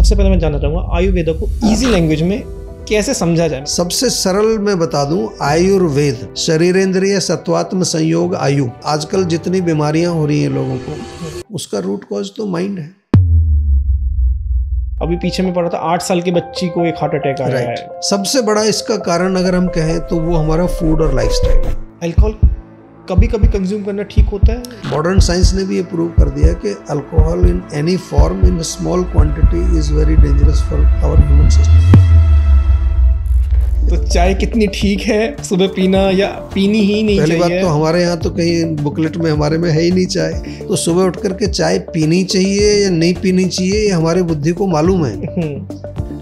सबसे पहले मैं जानना चाहूँगा आयुर्वेदा को इजी लैंग्वेज में कैसे समझा जाए। सबसे सरल मैं बता दूं, आयुर्वेद शरीरेंद्रिय सत्वात्म संयोग आयु। आजकल जितनी बीमारियां हो रही हैं लोगों को, उसका रूट कॉज तो माइंड है। अभी पीछे में पढ़ा था 8 साल की बच्ची को एक हार्ट अटैक आया है। सबसे बड़ा इसका कारण अगर हम कहें तो वो हमारा फूड और लाइफस्टाइल है। अल्कोहल कभी कभी कंज्यूम करना ठीक होता है। मॉडर्न साइंस ने भी ये प्रूव कर दिया कि alcohol in any form in small quantity is very dangerous for our human system. तो चाय कितनी ठीक है सुबह पीना या पीनी ही नहीं चाहिए? पहली बात तो हमारे यहाँ तो कहीं बुकलेट में हमारे में है ही नहीं चाय। तो सुबह उठ करके चाय पीनी चाहिए या नहीं पीनी चाहिए ये हमारी बुद्धि को मालूम है,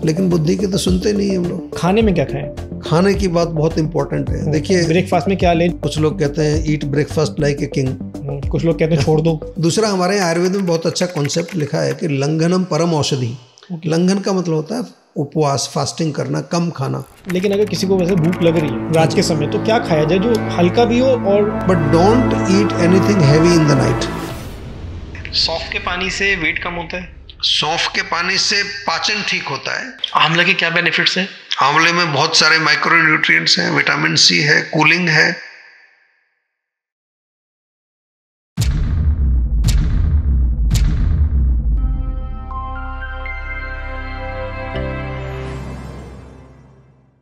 लेकिन बुद्धि की तो सुनते नहीं हम लोग। खाने में क्या खाएं? खाने की बात बहुत इंपॉर्टेंट है। देखिए ब्रेकफास्ट में क्या लें? कुछ लोग कहते हैं eat breakfast like a king, कुछ लोग कहते हैं छोड़ दो। दूसरा हमारे आयुर्वेद में बहुत अच्छा कॉन्सेप्ट लिखा है कि लंघनम परम औषधि। लंघन का मतलब होता है उपवास, फास्टिंग करना, कम खाना। लेकिन अगर किसी को वैसे भूख लग रही है रात के समय तो क्या खाया जाए जो हल्का भी हो और but don't eat anything heavy in the night. सौंफ के पानी से वेट कम होता है। सौंफ के पानी से पाचन ठीक होता है। आंवला के क्या बेनिफिट्स हैं? आंवले में बहुत सारे माइक्रो न्यूट्रिएंट्स हैं, विटामिन सी है, कूलिंग है।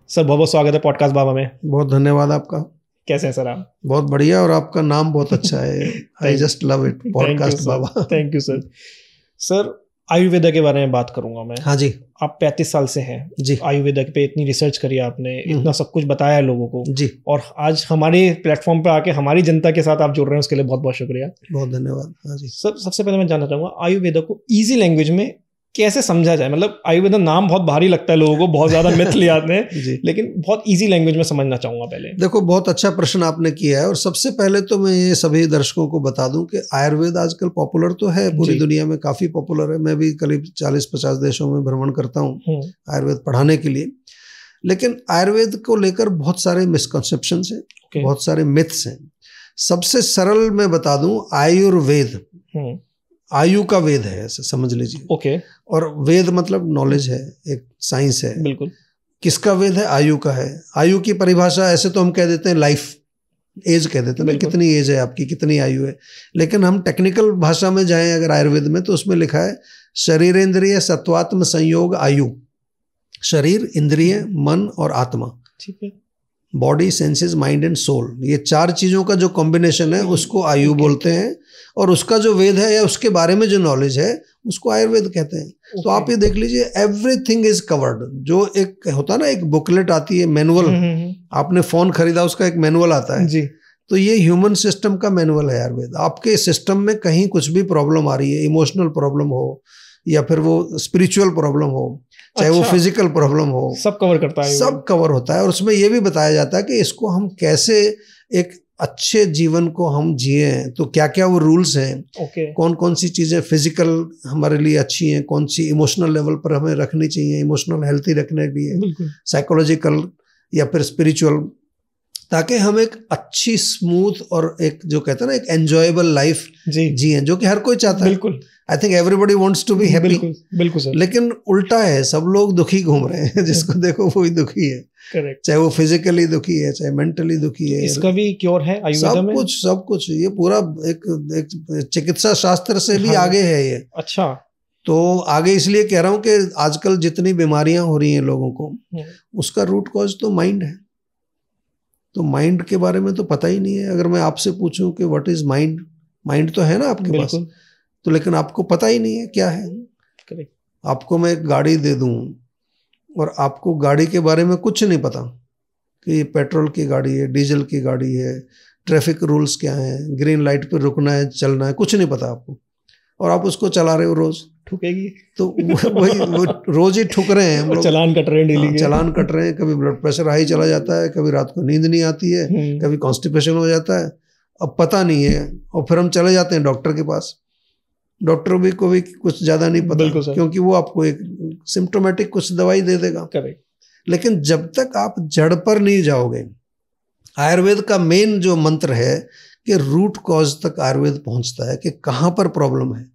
सर बहुत बहुत स्वागत है पॉडकास्ट बाबा में। बहुत धन्यवाद आपका। कैसे हैं सर आप? बहुत बढ़िया, और आपका नाम बहुत अच्छा है। I just love it, podcast Baba. Thank you sir. Sir Ayurveda के बारे में बात करूंगा मैं। हाँ जी। आप 35 साल से हैं जी। आयुर्वेदा पे इतनी रिसर्च करी आपने, इतना सब कुछ बताया है लोगों को जी, और आज हमारे प्लेटफॉर्म पे आके हमारी जनता के साथ आप जुड़ रहे हैं, उसके लिए बहुत बहुत शुक्रिया। बहुत धन्यवाद। हाँ जी। सबसे पहले मैं जानना चाहूंगा आयुर्वेदा को इजी लैंग्वेज में कैसे समझा जाए। मतलब आयुर्वेदा नाम बहुत भारी लगता है लोगों को, बहुत ज्यादा मिथ ले आते हैं लेकिन बहुत इजी लैंग्वेज में समझना चाहूंगा पहले। देखो बहुत अच्छा प्रश्न आपने किया है, और सबसे पहले तो मैं ये सभी दर्शकों को बता दूं कि आयुर्वेद आजकल पॉपुलर तो है, पूरी दुनिया में काफी पॉपुलर है। मैं भी करीब 40-50 देशों में भ्रमण करता हूँ आयुर्वेद पढ़ाने के लिए। लेकिन आयुर्वेद को लेकर बहुत सारे मिसकंसेप्शंस हैं, बहुत सारे मिथ्स हैं। सबसे सरल मैं बता दूं, आयुर्वेद आयु का वेद है, ऐसे समझ लीजिए। ओके। और वेद मतलब नॉलेज है, एक साइंस है। बिल्कुल। किसका वेद है? आयु का है। आयु की परिभाषा ऐसे तो हम कह देते हैं लाइफ, एज कह देते हैं, कितनी एज है आपकी, कितनी आयु है। लेकिन हम टेक्निकल भाषा में जाएं अगर आयुर्वेद में, तो उसमें लिखा है शरीरेंद्रिय सत्वात्म संयोग आयु। शरीर, इंद्रिय, मन और आत्मा, ठीक है। Body, senses, mind and soul, ये 4 चीजों का जो कॉम्बिनेशन है उसको आयु बोलते हैं। और उसका जो वेद है या उसके बारे में जो नॉलेज है उसको आयुर्वेद कहते हैं। तो आप ये देख लीजिए, एवरीथिंग इज कवर्ड। जो एक होता है ना, एक बुकलेट आती है, मैनुअल, आपने फोन खरीदा उसका एक मैनुअल आता है जी, तो ये ह्यूमन सिस्टम का मैनुअल है आयुर्वेद। आपके सिस्टम में कहीं कुछ भी प्रॉब्लम आ रही है, इमोशनल प्रॉब्लम हो या फिर वो स्पिरिचुअल प्रॉब्लम हो, चाहे वो फिजिकल प्रॉब्लम हो, सब कवर करता है, सब कवर होता है। और उसमें ये भी बताया जाता है कि इसको हम कैसे एक अच्छे जीवन को हम जिए, तो क्या क्या वो रूल्स हैं, कौन कौन सी चीजें फिजिकल हमारे लिए अच्छी हैं, कौन सी इमोशनल लेवल पर हमें रखनी चाहिए, इमोशनल हेल्थी रखने के लिए, साइकोलॉजिकल या फिर स्पिरिचुअल, ताकि हम एक अच्छी स्मूथ और एक जो कहते हैं ना एक एंजॉयबल लाइफ जिए, जो कि हर कोई चाहता है। I think everybody wants to be happy. बिल्कुल सर। लेकिन उल्टा है, सब लोग दुखी घूम रहे हैं। जिसको देखो वो ही दुखी है। करेक्ट। चाहे वो फिजिकली दुखी है, चाहे मेंटली दुखी है। इसका भी क्योर है आयुर्वेद में? सब कुछ ये पूरा एक चिकित्सा शास्त्र से भी आगे है ये। अच्छा। तो आगे इसलिए कह रहा हूँ कि आजकल जितनी बीमारियां हो रही हैं लोगों को, उसका रूट कॉज तो माइंड है। तो माइंड के बारे में तो पता ही नहीं है। अगर मैं आपसे पूछूं कि व्हाट इज माइंड, माइंड तो है ना आपके पास, तो लेकिन आपको पता ही नहीं है क्या है। करेक्ट। आपको मैं एक गाड़ी दे दूं और आपको गाड़ी के बारे में कुछ नहीं पता कि ये पेट्रोल की गाड़ी है, डीजल की गाड़ी है, ट्रैफिक रूल्स क्या हैं, ग्रीन लाइट पर रुकना है, चलना है, कुछ नहीं पता आपको, और आप उसको चला रहे हो, रोज ठुकेगी। तो वही वो रोज ही ठुक रहे हैं हम लोग। चलान कट रहे हैं डेली के। चलान कट रहे हैं। कभी ब्लड प्रेशर हाई चला जाता है, कभी रात को नींद नहीं आती है, कभी कॉन्स्टिपेशन हो जाता है, अब पता नहीं है। और फिर हम चले जाते हैं डॉक्टर के पास। डॉक्टर भी को भी कुछ ज्यादा नहीं पता, क्योंकि वो आपको एक सिम्टोमेटिक कुछ दवाई दे देगा। लेकिन जब तक आप जड़ पर नहीं जाओगे, आयुर्वेद का मेन जो मंत्र है कि रूट कॉज तक आयुर्वेद पहुंचता है कि कहाँ पर प्रॉब्लम है,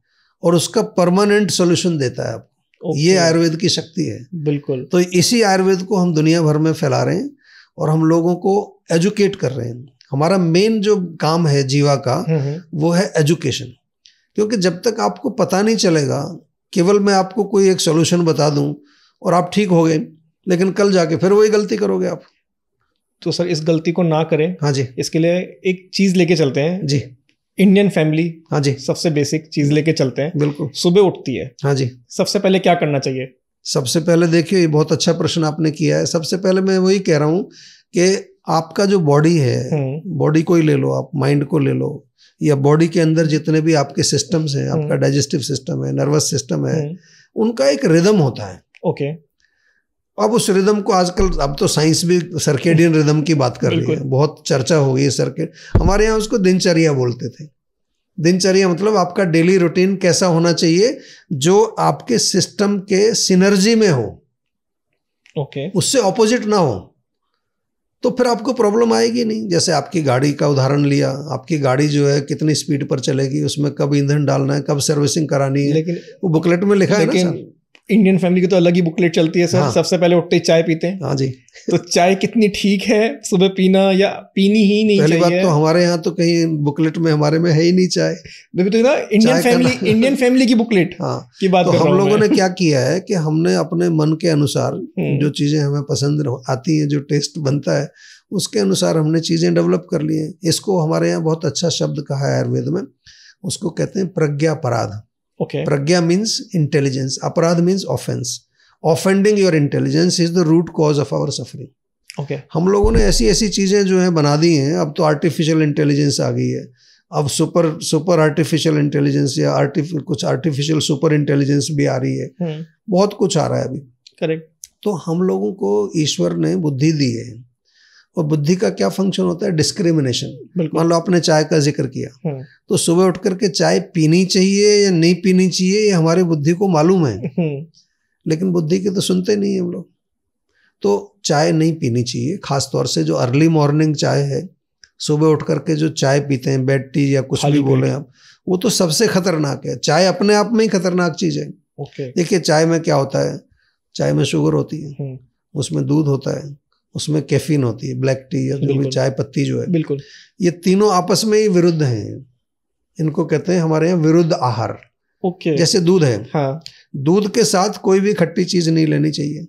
और उसका परमानेंट सॉल्यूशन देता है आपको। ये आयुर्वेद की शक्ति है। बिल्कुल। तो इसी आयुर्वेद को हम दुनिया भर में फैला रहे हैं और हम लोगों को एजुकेट कर रहे हैं। हमारा मेन जो काम है जीवा का वो है एजुकेशन, क्योंकि जब तक आपको पता नहीं चलेगा, केवल मैं आपको कोई एक सॉल्यूशन बता दूं और आप ठीक हो गए, लेकिन कल जाके फिर वही गलती करोगे आप। तो सर इस गलती को ना करें, हाँ जी, इसके लिए एक चीज लेके चलते हैं जी। इंडियन फैमिली, हाँ जी, सबसे बेसिक चीज लेके चलते हैं। बिल्कुल। सुबह उठती है, हाँ जी, सबसे पहले क्या करना चाहिए? सबसे पहले देखिए, ये बहुत अच्छा प्रश्न आपने किया है। सबसे पहले मैं वही कह रहा हूँ कि आपका जो बॉडी है, बॉडी को ही ले लो आप, माइंड को ले लो, या बॉडी के अंदर जितने भी आपके सिस्टम्स हैं, आपका डाइजेस्टिव सिस्टम है, नर्वस सिस्टम है, उनका एक रिदम होता है। ओके। अब उस रिदम को आजकल, अब तो साइंस भी सर्केडियन रिदम की बात कर रही है, बहुत चर्चा हो गई है सर्केड। हमारे यहाँ उसको दिनचर्या बोलते थे। दिनचर्या मतलब आपका डेली रूटीन कैसा होना चाहिए जो आपके सिस्टम के सिनर्जी में हो, ओके, उससे ऑपोजिट ना हो, तो फिर आपको प्रॉब्लम आएगी नहीं। जैसे आपकी गाड़ी का उदाहरण लिया, आपकी गाड़ी जो है कितनी स्पीड पर चलेगी, उसमें कब ईंधन डालना है, कब सर्विसिंग करानी है, लेकिन वो बुकलेट में लिखा है ना सर। इंडियन फैमिली की तो अलग ही बुकलेट चलती है सर। हाँ। सबसे पहले उठते ही चाय पीते हैं। हाँ जी। तो चाय कितनी ठीक है सुबह पीना, या पीनी ही नहीं पहली चाहिए? बात तो हमारे यहाँ तो कहीं बुकलेट में हमारे में है ही नहीं चाय। तो ना इंडियन फैमिली की बुकलेट की बात तो हम लोगों ने क्या किया है कि हमने अपने मन के अनुसार जो चीजें हमें पसंद आती हैं, जो टेस्ट बनता है, उसके अनुसार हमने चीजें डेवलप कर ली हैं। इसको हमारे यहाँ बहुत अच्छा शब्द कहा है आयुर्वेद में, उसको कहते हैं प्रज्ञापराध। Okay. प्रज्ञा मीन्स इंटेलिजेंस, अपराध means offence. Offending your intelligence is the root cause of our suffering. Okay. हम लोगों ने ऐसी ऐसी चीजें जो है बना दी हैं। अब तो आर्टिफिशियल इंटेलिजेंस आ गई है, अब सुपर आर्टिफिशियल इंटेलिजेंस या कुछ आर्टिफिशियल सुपर इंटेलिजेंस भी आ रही है। बहुत कुछ आ रहा है अभी। करेक्ट। तो हम लोगों को ईश्वर ने बुद्धि दी है, और बुद्धि का क्या फंक्शन होता है? डिस्क्रिमिनेशन। मान लो आपने चाय का जिक्र किया, तो सुबह उठ करके चाय पीनी चाहिए या नहीं पीनी चाहिए, ये हमारी बुद्धि को मालूम है, लेकिन बुद्धि की तो सुनते नहीं हम लोग। तो चाय नहीं पीनी चाहिए, खासतौर से जो अर्ली मॉर्निंग चाय है, सुबह उठ करके जो चाय पीते हैं, बेड टी या कुछ भी बोले आप, वो तो सबसे खतरनाक है। चाय अपने आप में ही खतरनाक चीज है। देखिए चाय में क्या होता है, चाय में शुगर होती है, उसमें दूध होता है, उसमें कैफीन होती है, ब्लैक टी या जो भी चाय पत्ती जो है, बिल्कुल, ये तीनों आपस में ही विरुद्ध हैं। इनको कहते हैं हमारे यहाँ विरुद्ध आहार। ओके। जैसे दूध है, हाँ, दूध के साथ कोई भी खट्टी चीज नहीं लेनी चाहिए,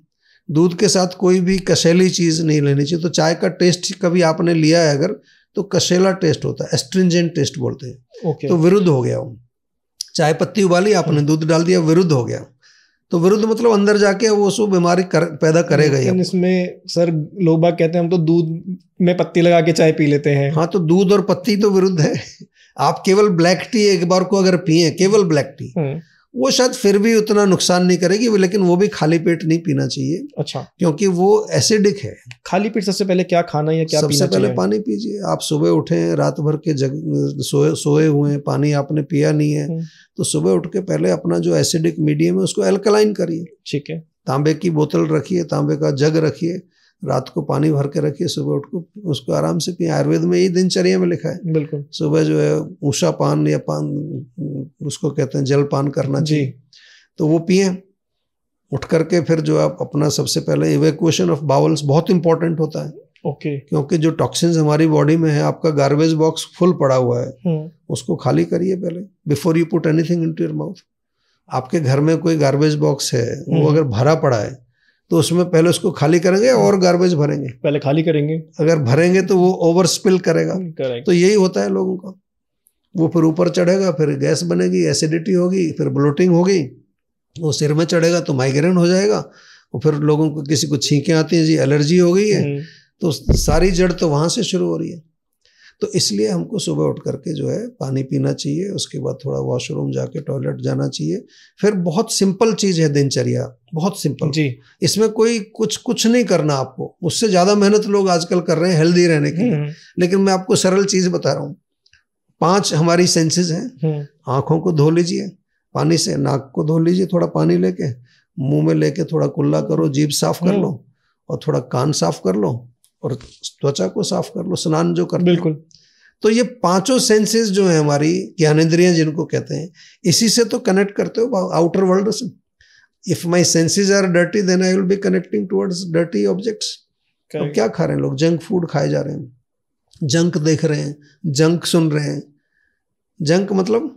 दूध के साथ कोई भी कसेली चीज नहीं लेनी चाहिए। तो चाय का टेस्ट कभी आपने लिया है अगर, तो कसेला टेस्ट होता है, एस्ट्रिंजेंट टेस्ट बोलते हैं। तो विरुद्ध हो गया वो। चाय पत्ती उबाली आपने, दूध डाल दिया, विरुद्ध हो गया। तो विरुद्ध मतलब अंदर जाके वो सब बीमारी पैदा करेगा ही। इसमें सर लोग बाग कहते हैं हम तो दूध में पत्ती लगा के चाय पी लेते हैं। हाँ, तो दूध और पत्ती तो विरुद्ध है। आप केवल ब्लैक टी एक बार को अगर पिए, केवल ब्लैक टी, वो शायद फिर भी उतना नुकसान नहीं करेगी, लेकिन वो भी खाली पेट नहीं पीना चाहिए। अच्छा। क्योंकि वो एसिडिक है। खाली पेट सबसे पहले क्या खाना या क्या पीना चाहिए? सबसे पहले पानी पीजिए। आप सुबह उठे, रात भर के सोए हुए हैं, पानी आपने पिया नहीं है, तो सुबह उठ के पहले अपना जो एसिडिक मीडियम है उसको एल्कलाइन करिए। ठीक है। तांबे की बोतल रखिए, तांबे का जग रखिए, रात को पानी भर के रखिए, सुबह उठ को उसको आराम से पिए। आयुर्वेद में यही दिनचर्या में लिखा है। बिल्कुल। सुबह जो है उषा पान या पान, उसको कहते हैं जल पान करना चाहिए, तो वो पिए। उठ करके फिर जो आप अपना सबसे पहले इवैक्यूएशन ऑफ बाउल्स बहुत इंपॉर्टेंट होता है। ओके। क्योंकि जो टॉक्सिन्स हमारी बॉडी में है, आपका गार्बेज बॉक्स फुल पड़ा हुआ है, उसको खाली करिए पहले, before you put anything into your mouth. आपके घर में कोई गार्बेज बॉक्स है, वो अगर भरा पड़ा है, तो उसमें पहले उसको खाली करेंगे और गार्बेज भरेंगे? पहले खाली करेंगे। अगर भरेंगे तो वो ओवर स्पिल करेगा। तो यही होता है लोगों का। वो फिर ऊपर चढ़ेगा, फिर गैस बनेगी, एसिडिटी होगी, फिर ब्लोटिंग होगी, वो सिर में चढ़ेगा तो माइग्रेन हो जाएगा, और फिर लोगों को किसी को छींकें आती हैं, जी एलर्जी हो गई है, तो सारी जड़ तो वहाँ से शुरू हो रही है। तो इसलिए हमको सुबह उठ करके जो है पानी पीना चाहिए, उसके बाद थोड़ा वॉशरूम जाके टॉयलेट जाना चाहिए। फिर बहुत सिंपल चीज़ है दिनचर्या, बहुत सिंपल जी। इसमें कोई कुछ नहीं करना आपको। उससे ज़्यादा मेहनत लोग आजकल कर रहे हैं हेल्दी रहने के लिए, लेकिन मैं आपको सरल चीज़ बता रहा हूँ। 5 हमारी सेंसेस हैं। आँखों को धो लीजिए पानी से, नाक को धो लीजिए थोड़ा पानी लेके, मुंह में लेके थोड़ा कुल्ला करो, जीभ साफ कर लो, और थोड़ा कान साफ कर लो, और त्वचा को साफ कर लो, स्नान जो करते हैं। बिल्कुल। तो ये 5 सेंसेस जो है हमारी ज्ञानेंद्रियां जिनको कहते हैं, इसी से तो कनेक्ट करते हो आउटर वर्ल्ड से। If my senses are dirty then I will be connecting towards dirty objects. तो क्या खा रहे हैं लोग? जंक फूड खाए जा रहे हैं, जंक देख रहे हैं, जंक सुन रहे हैं। जंक मतलब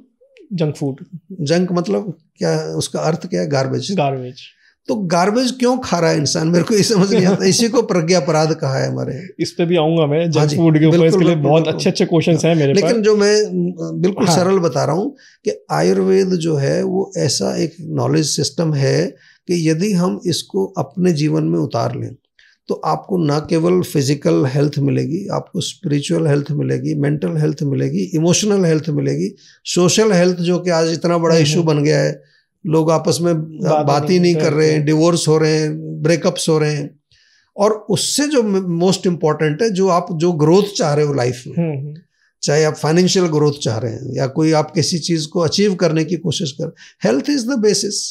जंक फूड, जंक मतलब क्या, उसका अर्थ क्या है? गार्बेज। गार्बेज। तो गार्बेज क्यों खा रहा है इंसान? मेरे को ये समझ नहीं आता। इसी को प्रज्ञापराध कहा है हमारे। इस पे भी आऊंगा मैं, जंक फूड के ऊपर। इसके लिए बहुत अच्छे क्वेश्चंस हैं मेरे पास। लेकिन जो मैं बिल्कुल सरल बता रहा हूँ कि आयुर्वेद जो है वो ऐसा एक नॉलेज सिस्टम है कि यदि हम इसको अपने जीवन में उतार लें तो आपको ना केवल फिजिकल हेल्थ मिलेगी, आपको स्पिरिचुअल हेल्थ मिलेगी, मेंटल हेल्थ मिलेगी, इमोशनल हेल्थ मिलेगी, सोशल हेल्थ जो कि आज इतना बड़ा इशू बन गया है। लोग आपस में बात ही नहीं कर रहे हैं, डिवोर्स हो रहे हैं, ब्रेकअप्स हो रहे हैं। और उससे जो मोस्ट इम्पॉर्टेंट है, जो ग्रोथ चाह रहे हो लाइफ में, चाहे आप फाइनेंशियल ग्रोथ चाह रहे हैं या कोई आप किसी चीज को अचीव करने की कोशिश कर, health is the basis.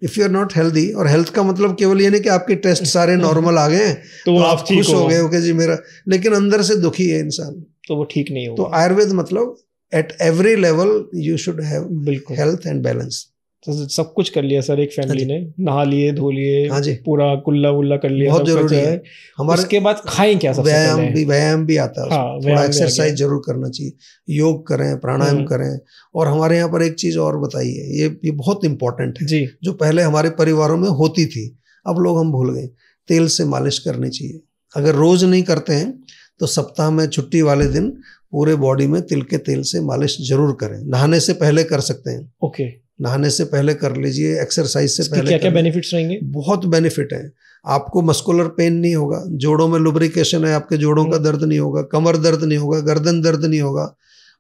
If you are not healthy, और हेल्थ का मतलब केवल ये नहीं कि आपके टेस्ट सारे नॉर्मल आ गए तो आप खुश हो गए ओके जी मेरा, लेकिन अंदर से दुखी है इंसान, तो वो ठीक नहीं होगा। तो आयुर्वेद मतलब at every level you should have health and balance. तो सब कुछ कर लिया सर एक फैमिली ने, नहा लिए, धो लिए, हाँ जी, पूरा कुल्ला वुल्ला कर लिया, बहुत जरूरी है। हमारे उसके बाद खाएं क्या? सबसे व्यायाम भी आता है, हाँ, थोड़ा एक्सरसाइज जरूर करना चाहिए, योग करें, प्राणायाम करें। और हमारे यहाँ पर एक चीज और बताइए, ये बहुत इंपॉर्टेंट है जी, जो पहले हमारे परिवारों में होती थी, अब लोग हम भूल गए। तेल से मालिश करनी चाहिए। अगर रोज नहीं करते हैं तो सप्ताह में छुट्टी वाले दिन पूरे बॉडी में तिल के तेल से मालिश जरूर करें। नहाने से पहले कर सकते हैं, ओके, नहाने से पहले कर लीजिए, एक्सरसाइज से पहले। क्या क्या बेनिफिट्स रहेंगे? बहुत बेनिफिट है। आपको मस्कुलर पेन नहीं होगा, जोड़ों में लुब्रिकेशन है, आपके जोड़ों का दर्द नहीं होगा, कमर दर्द नहीं होगा, गर्दन दर्द नहीं होगा।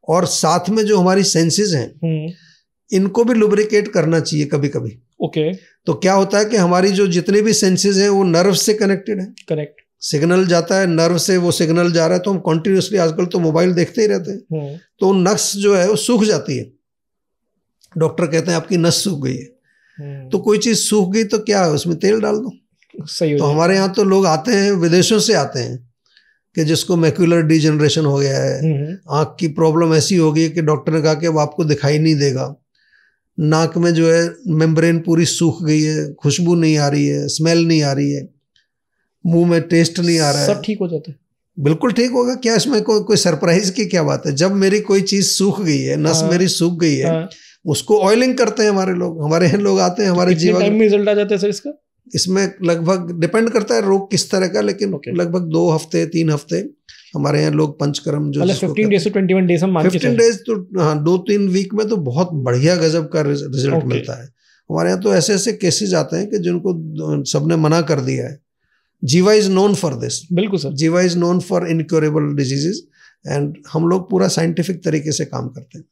और साथ में जो हमारी सेंसेस हैं इनको भी लुब्रिकेट करना चाहिए कभी कभी। ओके, तो क्या होता है कि हमारी जो जितने भी सेंसेस हैं वो नर्व से कनेक्टेड है। करेक्ट, सिग्नल जाता है नर्व से, वो सिग्नल जा रहा है, तो हम कॉन्टिन्यूसली आजकल तो मोबाइल देखते ही रहते हैं, तो नस जो है वो सूख जाती है। डॉक्टर कहते हैं आपकी नस सूख गई है। तो कोई चीज सूख गई तो क्या है, उसमें तेल डाल दो, सही हो। तो हमारे यहाँ तो लोग आते हैं, विदेशों से आते हैं, कि जिसको मैक्यूलर डिजेनरेशन हो गया है, आंख की प्रॉब्लम ऐसी हो गई कि डॉक्टर ने कहा कि अब आपको दिखाई नहीं देगा। नाक में जो है मेम्ब्रेन पूरी सूख गई है, खुशबू नहीं आ रही है, स्मेल नहीं आ रही है, मुंह में टेस्ट नहीं आ रहा है। सब ठीक हो जाता है? बिल्कुल ठीक होगा। क्या इसमें कोई सरप्राइज की क्या बात है? जब मेरी कोई चीज सूख गई है, नस मेरी सूख गई है, उसको ऑयलिंग करते हैं हमारे लोग। हमारे यहाँ लोग आते हैं, हमारे जीवन टाइम में रिजल्ट आ जाता है सर इसका? इसमें लगभग डिपेंड करता है रोग किस तरह का, लेकिन लगभग 2 हफ्ते 3 हफ्ते हमारे यहाँ लोग पंचकर्म जो 15 डेज to 21 डेज हम मान के 15 डेज तो हाँ 2-3 वीक में तो बहुत बढ़िया गजब का रिजल्ट मिलता है। हमारे यहाँ तो ऐसे ऐसे केसेज आते हैं कि जिनको सबने मना कर दिया है। जीवा इज नोन फॉर दिस। बिल्कुल सर, जीवा is known for incurable diseases, and हम लोग पूरा साइंटिफिक तरीके से काम करते हैं।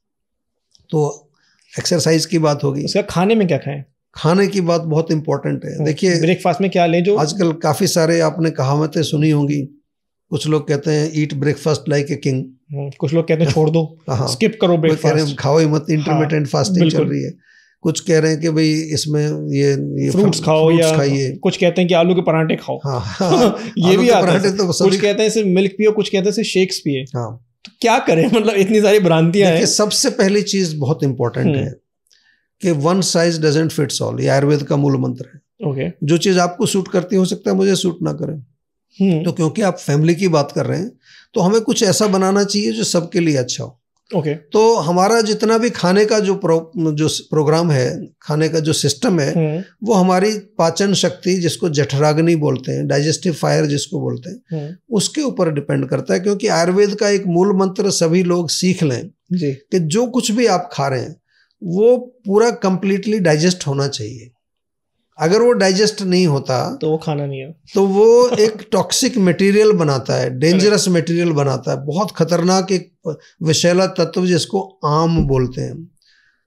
तो एक्सरसाइज की बात होगी। उसका खाने में क्या खाएं? खाने की बात बहुत इंपॉर्टेंट है। देखिए ब्रेकफास्ट में क्या लें? जो आजकल काफी सारे आपने कहावतें सुनी होंगी। कुछ लोग कहते हैं eat breakfast like a king, कुछ लोग कहते हैं छोड़ दो, स्किप करो ब्रेकफास्ट, खाओ ही मत, इंटरमिटेंट फास्टिंग चल रही है। कुछ कह रहे हैं कि भाई इसमें ये फ्रूट्स खाओ या खाइए। कुछ कहते हैं कि आलू के पराठे खाओ। ये भी आता है। तो कुछ कहते हैं सिर्फ मिल्क पियो, कुछ कहते हैं सिर्फ शेक्स पिए। तो क्या करें? मतलब इतनी सारी भ्रांतियां हैं। सबसे पहली चीज बहुत इंपॉर्टेंट है कि one size doesn't fits all. ये आयुर्वेद का मूल मंत्र है। ओके, जो चीज आपको सूट करती हो सकता है मुझे सूट ना करे। तो क्योंकि आप फैमिली की बात कर रहे हैं तो हमें कुछ ऐसा बनाना चाहिए जो सबके लिए अच्छा हो। ओके, तो हमारा जितना भी खाने का जो प्रोग्राम है, खाने का जो सिस्टम है, वो हमारी पाचन शक्ति जिसको जठराग्नि बोलते हैं, डाइजेस्टिव फायर जिसको बोलते हैं, उसके ऊपर डिपेंड करता है। क्योंकि आयुर्वेद का एक मूल मंत्र सभी लोग सीख लें जी, कि जो कुछ भी आप खा रहे हैं वो पूरा कंप्लीटली डाइजेस्ट होना चाहिए। अगर वो डाइजेस्ट नहीं होता तो वो खाना नहीं है, तो वो एक टॉक्सिक मटेरियल बनाता है, डेंजरस मटेरियल बनाता है, बहुत खतरनाक एक विषैला तत्व जिसको आम बोलते हैं।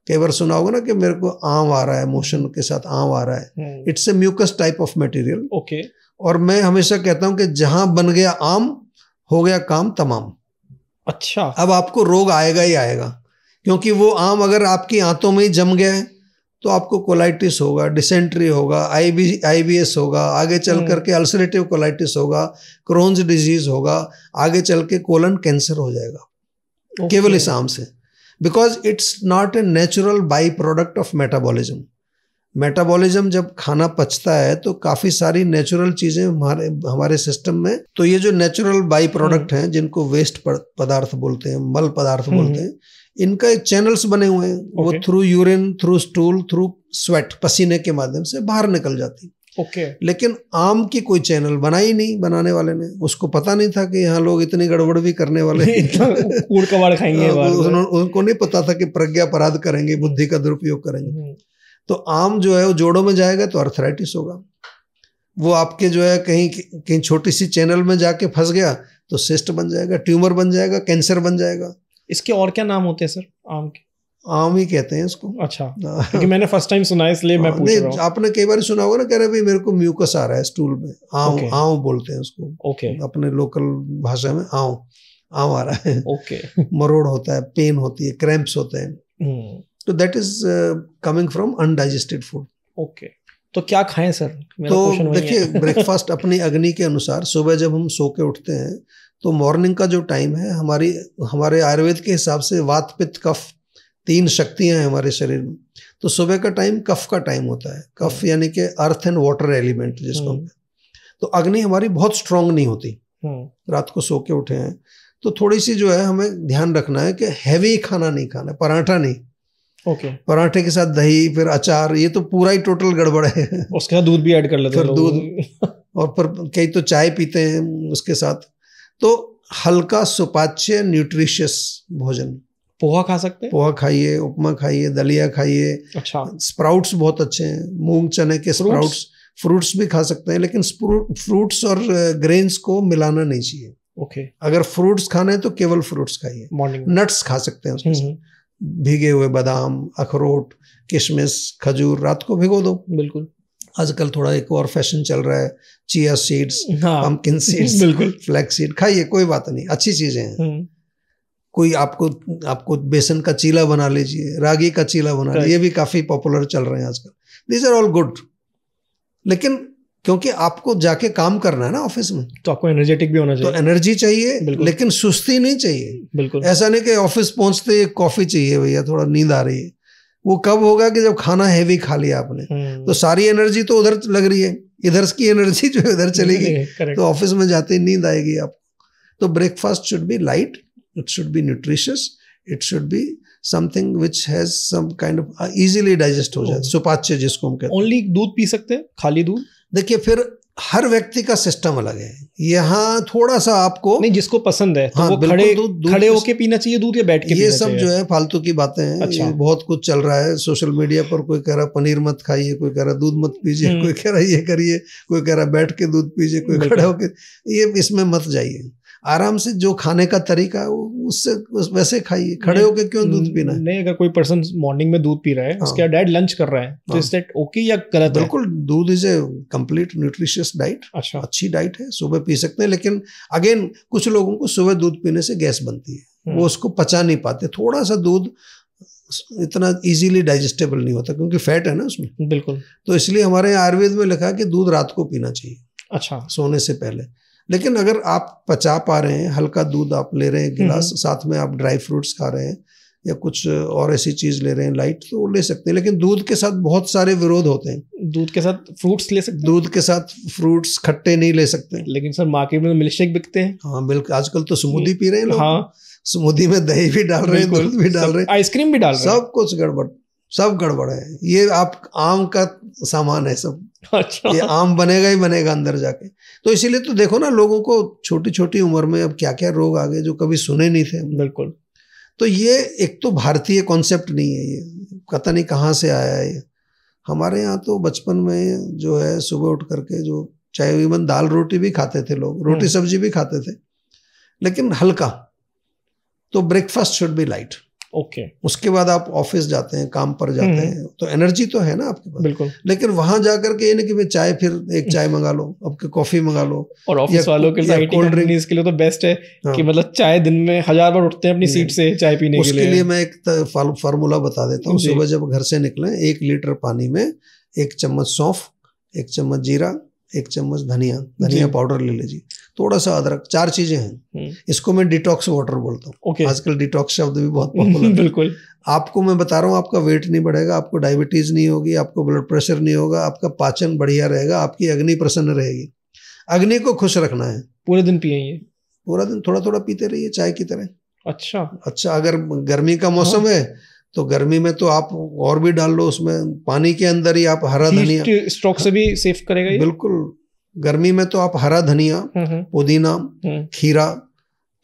कई बार सुना होगा ना कि मेरे को आम आ रहा है, मोशन के साथ आम आ रहा है। It's a mucus type of material. Okay, और मैं हमेशा कहता हूं कि जहां बन गया आम हो गया काम तमाम। अच्छा, अब आपको रोग आएगा ही आएगा, क्योंकि वो आम अगर आपकी आंतों में ही जम गया है तो आपको कोलाइटिस होगा, डिसेंट्री होगा, आईबीएस होगा, आगे चल करके अल्सरेटिव कोलाइटिस होगा, क्रोन्स डिजीज होगा, आगे चल के कोलन कैंसर हो जाएगा केवल इस आम से। Because it's not a natural by product of metabolism. Metabolism जब खाना पचता है तो काफी सारी नेचुरल चीजें हमारे सिस्टम में, तो ये जो नेचुरल बाई प्रोडक्ट हैं जिनको वेस्ट पदार्थ बोलते हैं, मल पदार्थ बोलते हैं, इनका एक चैनल्स बने हुए हैं, वो through urine, through stool, through sweat, पसीने के माध्यम से बाहर निकल जाती। लेकिन आम की कोई चैनल बना ही नहीं बनाने वाले ने, उसको पता नहीं था कि यहाँ लोग इतनी गड़बड़ भी करने वाले कूड़ कबाड़ खाएंगे। उनको नहीं पता था कि प्रज्ञा अपराध करेंगे, बुद्धि का दुरुपयोग करेंगे। तो आम जो है वो जोड़ों में जाएगा तो अर्थराइटिस होगा, वो आपके जो है कहीं छोटी सी चैनल में जाके फंस गया तो सिस्ट बन जाएगा, ट्यूमर बन जाएगा, कैंसर बन जाएगा। इसके और क्या नाम होते हैं सर आम के? आम ही कहते हैं इसको। अच्छा, क्योंकि मैंने फर्स्ट टाइम सुना है इसलिए मैं पूछ रहा हूँ। आपने कई बार सुना होगा ना, कह रहे भाई मेरे को म्यूकस आ रहा है स्टूल में, आम बोलते हैं उसको। अपने लोकल भाषा में आम आ रहा है। मरोड़ होता है, पेन होती है, क्रैम्प्स होते हैं, तो that is coming from undigested food. Okay, तो क्या खाएं सर? तो देखिए, ब्रेकफास्ट अपनी अग्नि के अनुसार, सुबह जब हम सो के उठते हैं तो मॉर्निंग का जो टाइम है, हमारे आयुर्वेद के हिसाब से वात पित्त कफ 3 शक्तियां हैं हमारे शरीर में। तो सुबह का टाइम कफ का टाइम होता है। कफ यानी कि अर्थ एंड वाटर एलिमेंट जिसको हम, तो अग्नि हमारी बहुत स्ट्रांग नहीं होती। रात को सो के उठे हैं तो थोड़ी सी जो है हमें ध्यान रखना है कि हैवी खाना नहीं खाना, पराठा नहीं। पराठे के साथ दही, फिर अचार, ये तो पूरा ही टोटल गड़बड़ है। उसके साथ दूध भी ऐड कर लेते हैं, फिर दूध, और फिर कई तो चाय पीते हैं उसके साथ। तो हल्का सुपाच्य न्यूट्रिशियस भोजन, पोहा खा सकते हैं, पोहा खाइए, उपमा खाइए, दलिया खाइए। अच्छा, स्प्राउट्स बहुत अच्छे हैं, मूंग चने के स्प्राउट्स, फ्रूट्स भी खा सकते हैं, लेकिन फ्रूट्स और ग्रेन्स को मिलाना नहीं चाहिए। अगर फ्रूट्स खाने हैं तो केवल फ्रूट्स खाइए। नट्स खा सकते हैं उसके साथ, भीगे हुए बादाम, अखरोट, किशमिश, खजूर रात को भिगो दो। बिल्कुल, आजकल थोड़ा एक और फैशन चल रहा है, चिया सीड्स, पंपकिन सीड्स, बिल्कुल, फ्लैक्स सीड खाइए, कोई बात नहीं, अच्छी चीजें हैं। कोई आपको बेसन का चीला बना लीजिए, रागी का चीला बना लीजिए, ये भी काफी पॉपुलर चल रहे हैं आजकल। दीज आर ऑल गुड, लेकिन क्योंकि आपको जाके काम करना है ना ऑफिस में, तो आपको एनर्जेटिक भी होना चाहिए। तो एनर्जी चाहिए, लेकिन सुस्ती नहीं चाहिए। बिल्कुल, ऐसा नहीं कि ऑफिस पहुंचते ही कॉफी चाहिए भैया, थोड़ा नींद आ रही है। वो कब होगा कि जब खाना हैवी खा लिया आपने, तो सारी एनर्जी तो उधर लग रही है, इधर की एनर्जी जो इधर चलेगी, तो ऑफिस में जाते ही नींद आएगी आपको। तो breakfast should be light, it should be nutritious, it should be something which has some kind of easily digest हो जाए, सुपाच्य जिसको हम कहते हैं। ओनली दूध पी सकते हैं, खाली दूध? देखिए, फिर हर व्यक्ति का सिस्टम अलग है। यहाँ थोड़ा सा आपको नहीं, जिसको पसंद है तो हाँ, वो खड़े होके पीना चाहिए दूध, या बैठ के ये सब जो है फालतू की बातें हैं। अच्छा। बहुत कुछ चल रहा है सोशल मीडिया पर, कोई कह रहा पनीर मत खाइए, कोई कह रहा दूध मत पीजिए, कोई कह रहा ये करिए, कोई कह रहा बैठ के दूध पीजिए, कोई खड़े होके, ये इसमें मत जाइए। आराम से जो खाने का तरीका है उससे वैसे खाइए, खड़े होके क्यों दूध पीना है? नहीं, अगर कोई पर्सन मॉर्निंग में दूध पी रहा है, उसके डैड लंच कर रहा है, तो इज दैट ओके या गलत है? बिल्कुल, दूध is a complete nutritious diet. अच्छा, अच्छी डाइट है, सुबह पी सकते हैं। लेकिन अगेन कुछ लोगों को सुबह दूध पीने से गैस बनती है, वो उसको पचा नहीं पाते। थोड़ा सा दूध इतना इजीली डाइजेस्टेबल नहीं होता, क्योंकि फैट है ना उसमें। बिल्कुल, तो इसलिए हमारे आयुर्वेद में लिखा है कि दूध रात को पीना चाहिए, अच्छा, सोने से पहले। लेकिन अगर आप पचा पा रहे हैं, हल्का दूध आप ले रहे हैं गिलास, साथ में आप ड्राई फ्रूट्स खा रहे हैं या कुछ और ऐसी चीज ले रहे हैं लाइट, तो ले सकते हैं। लेकिन दूध के साथ बहुत सारे विरोध होते हैं। दूध के साथ फ्रूट्स ले सकते हैं? दूध के साथ फ्रूट्स खट्टे नहीं ले सकते। लेकिन सर मार्केट में मिल्क शेक बिकते हैं। हाँ बिल्कुल, आजकल तो स्मूदी पी रहे हैं लोग। हाँ, स्मूदी में दही भी डाल रहे हैं, दूध भी डाल रहे हैं, आइसक्रीम भी डाल रहे हैं, सब कुछ गड़बड़, सब गड़बड़ है। ये आप आम का सामान है सब। अच्छा, ये आम बनेगा ही बनेगा अंदर जाके। तो इसीलिए तो देखो ना, लोगों को छोटी छोटी उम्र में अब क्या क्या रोग आ गए जो कभी सुने नहीं थे। बिल्कुल, तो ये एक तो भारतीय कॉन्सेप्ट नहीं है, ये पता नहीं कहाँ से आया है। हमारे यहाँ तो बचपन में जो है सुबह उठ करके जो चाहे इवन दाल रोटी भी खाते थे लोग, रोटी सब्जी भी खाते थे, लेकिन हल्का। तो breakfast should be light. Okay, उसके बाद आप ऑफिस जाते हैं, काम पर जाते हैं, तो एनर्जी तो है ना आपके पास। बिल्कुल, लेकिन वहां जाकर के ये नहीं कि भाई चाय, फिर एक चाय मंगा लो, अब के कॉफी मंगा लो। और ऑफिस वालों के लिए कोल्ड ड्रिंक के लिए तो बेस्ट है कि मतलब चाय दिन में 1000 बार उठते हैं अपनी सीट से चाय पीने के लिए। उसके लिए मैं एक फार्मूला बता देता हूँ। सुबह जब घर से निकले, 1 लीटर पानी में 1 चम्मच सौंफ, 1 चम्मच जीरा, 1 चम्मच धनिया पाउडर ले लीजिए, थोड़ा सा अदरक, 4 चीजें हैं। इसको मैं डिटॉक्स वाटर बोलता हूँ। आजकल डिटॉक्स शब्द भी बहुत पॉपुलर है। बिल्कुल। आपको मैं बता रहा हूँ, आपका वेट नहीं बढ़ेगा, आपको डायबिटीज नहीं होगी, आपको ब्लड प्रेशर नहीं होगा, आपका पाचन बढ़िया रहेगा, आपकी अग्नि प्रसन्न रहेगी। अग्नि को खुश रखना है। पूरे दिन पिए? पूरा दिन थोड़ा थोड़ा पीते रहिए, चाय की तरह। अच्छा, अगर गर्मी का मौसम है तो गर्मी में तो आप और भी डाल लो उसमें, पानी के अंदर ही आप हरा धनिया, स्ट्रोक से भी सेफ करेगा ये? बिल्कुल। गर्मी में तो आप हरा धनिया, पुदीना, खीरा,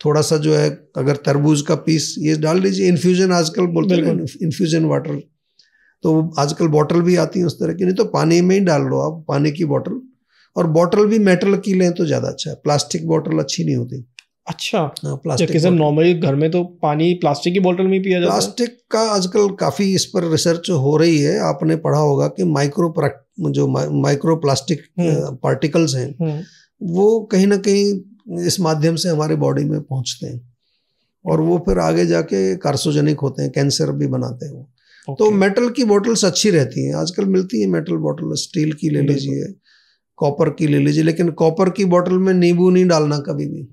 थोड़ा सा जो है अगर तरबूज का पीस ये डाल लीजिए। इन्फ्यूजन आजकल बोलते हैं, इन्फ्यूजन वाटर, तो आजकल बॉटल भी आती है उस तरह की। नहीं तो पानी में ही डाल लो आप, पानी की बॉटल। और बॉटल भी मेटल की लें तो ज्यादा अच्छा है, प्लास्टिक बॉटल अच्छी नहीं होती। अच्छा, प्लास्टिक नॉर्मली घर में तो पानी प्लास्टिक की बोतल में पिया जाता है। प्लास्टिक का आजकल काफी इस पर रिसर्च हो रही है। आपने पढ़ा होगा कि माइक्रो प्लास्टिक पार्टिकल्स हैं, वो कहीं ना कहीं इस माध्यम से हमारे बॉडी में पहुंचते हैं और वो फिर आगे जाके कार्सोजेनिक होते हैं, कैंसर भी बनाते हैं वो। तो मेटल की बोतल्स अच्छी रहती हैं, आजकल मिलती है मेटल बोतल, स्टील की ले लीजिए, कॉपर की ले लीजिए। लेकिन कॉपर की बोतल में नींबू नहीं डालना कभी भी,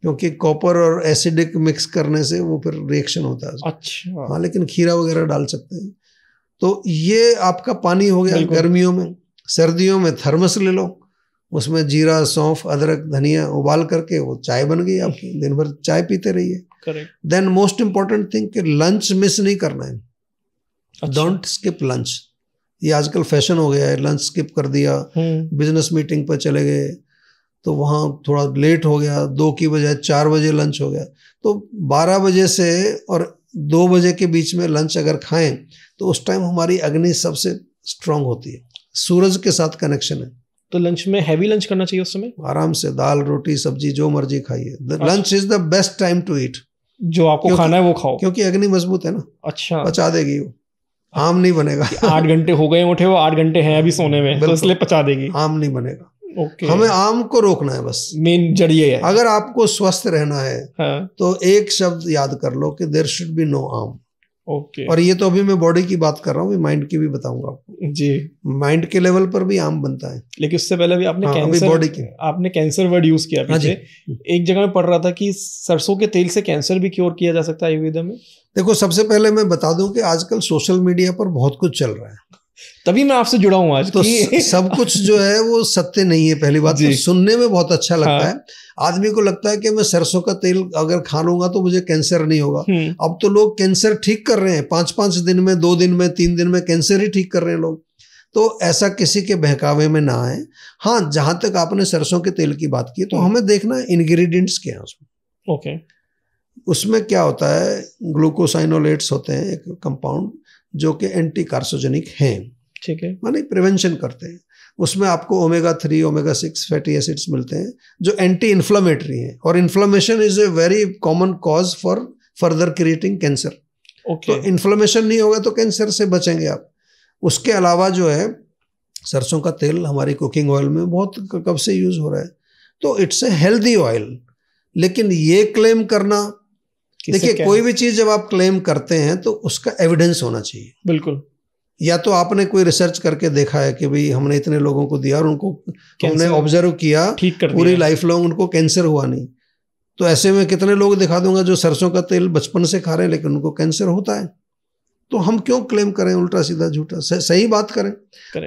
क्योंकि कॉपर और एसिडिक मिक्स करने से वो फिर रिएक्शन होता है। अच्छा। हाँ, लेकिन खीरा वगैरह डाल सकते हैं। तो ये आपका पानी हो गया गर्मियों में। सर्दियों में थर्मस ले लो, उसमें जीरा, सौंफ, अदरक, धनिया उबाल करके वो चाय बन गई आपकी, दिन भर चाय पीते रहिए। देन मोस्ट इंपॉर्टेंट थिंग कि लंच मिस नहीं करना है। Don't skip lunch. ये आजकल फैशन हो गया है, लंच स्किप कर दिया, बिजनेस मीटिंग पर चले गए तो वहाँ थोड़ा लेट हो गया, 2 की बजाय 4 बजे लंच हो गया। तो 12 बजे से और 2 बजे के बीच में लंच अगर खाएं तो उस टाइम हमारी अग्नि सबसे स्ट्रांग होती है, सूरज के साथ कनेक्शन है। तो लंच में हैवी लंच करना चाहिए उस समय? आराम से दाल, रोटी, सब्जी जो मर्जी खाइए। Lunch is the best time to eat. जो आपको खाना है वो खाओ, क्योंकि अग्नि मजबूत है ना। अच्छा, पचा देगी वो, आम नहीं बनेगा। 8 घंटे हो गए उठे, वो 8 घंटे हैं अभी सोने में, तो इसलिए पचा देगी, आम नहीं बनेगा। हमें आम को रोकना है, बस मेन जरिए है। अगर आपको स्वस्थ रहना है तो एक शब्द याद कर लो कि देयर शुड बी नो आम। और ये तो अभी मैं बॉडी की बात कर रहा हूँ, माइंड की भी बताऊंगा आपको जी। माइंड के लेवल पर भी आम बनता है, लेकिन उससे पहले भी आपने कैंसर, बॉडी की आपने कैंसर वर्ड यूज किया पीछे। एक जगह में पढ़ रहा था कि सरसों के तेल से कैंसर भी क्योर किया जा सकता है आयुर्वेद में। देखो, सबसे पहले मैं बता दूं कि आजकल सोशल मीडिया पर बहुत कुछ चल रहा है, तभी मैं आपसे जुड़ा हूं आज। तो सब कुछ जो है वो सत्य नहीं है। पहली बात तो सुनने में बहुत अच्छा लगता है, आदमी को लगता है कि मैं सरसों का तेल अगर खा लूंगा तो मुझे कैंसर नहीं होगा। अब तो लोग कैंसर ठीक कर रहे हैं, 5-5 दिन में, 2 दिन में, 3 दिन में कैंसर ही ठीक कर रहे हैं लोग। तो ऐसा किसी के बहकावे में ना आए। हाँ, जहां तक आपने सरसों के तेल की बात की, तो हमें देखना है इंग्रेडिएंट्स क्या है उसमें। ओके। उसमें क्या होता है, ग्लूकोसाइनोलेट्स होते हैं एक कंपाउंड जो कि एंटी कार्सोजेनिक हैं, ठीक है, माने प्रिवेंशन करते हैं। उसमें आपको ओमेगा 3, ओमेगा 6 फैटी एसिड्स मिलते हैं जो एंटी इन्फ्लामेटरी हैं, और inflammation is a very common cause for further creating cancer. तो इन्फ्लामेशन नहीं होगा तो कैंसर से बचेंगे आप। उसके अलावा जो है सरसों का तेल हमारी कुकिंग ऑयल में बहुत कब से यूज हो रहा है, तो इट्स ए हेल्दी ऑयल। लेकिन ये क्लेम करना, देखिए कोई भी चीज जब आप क्लेम करते हैं तो उसका एविडेंस होना चाहिए। बिल्कुल। या तो आपने कोई रिसर्च करके देखा है कि भाई हमने इतने लोगों को दिया और उनको हमने ऑब्जर्व किया पूरी लाइफ लॉन्ग, उनको कैंसर हुआ नहीं। तो ऐसे में कितने लोग दिखा दूंगा जो सरसों का तेल बचपन से खा रहे हैं लेकिन उनको कैंसर होता है। तो हम क्यों क्लेम करें उल्टा सीधा झूठा, सही बात करें।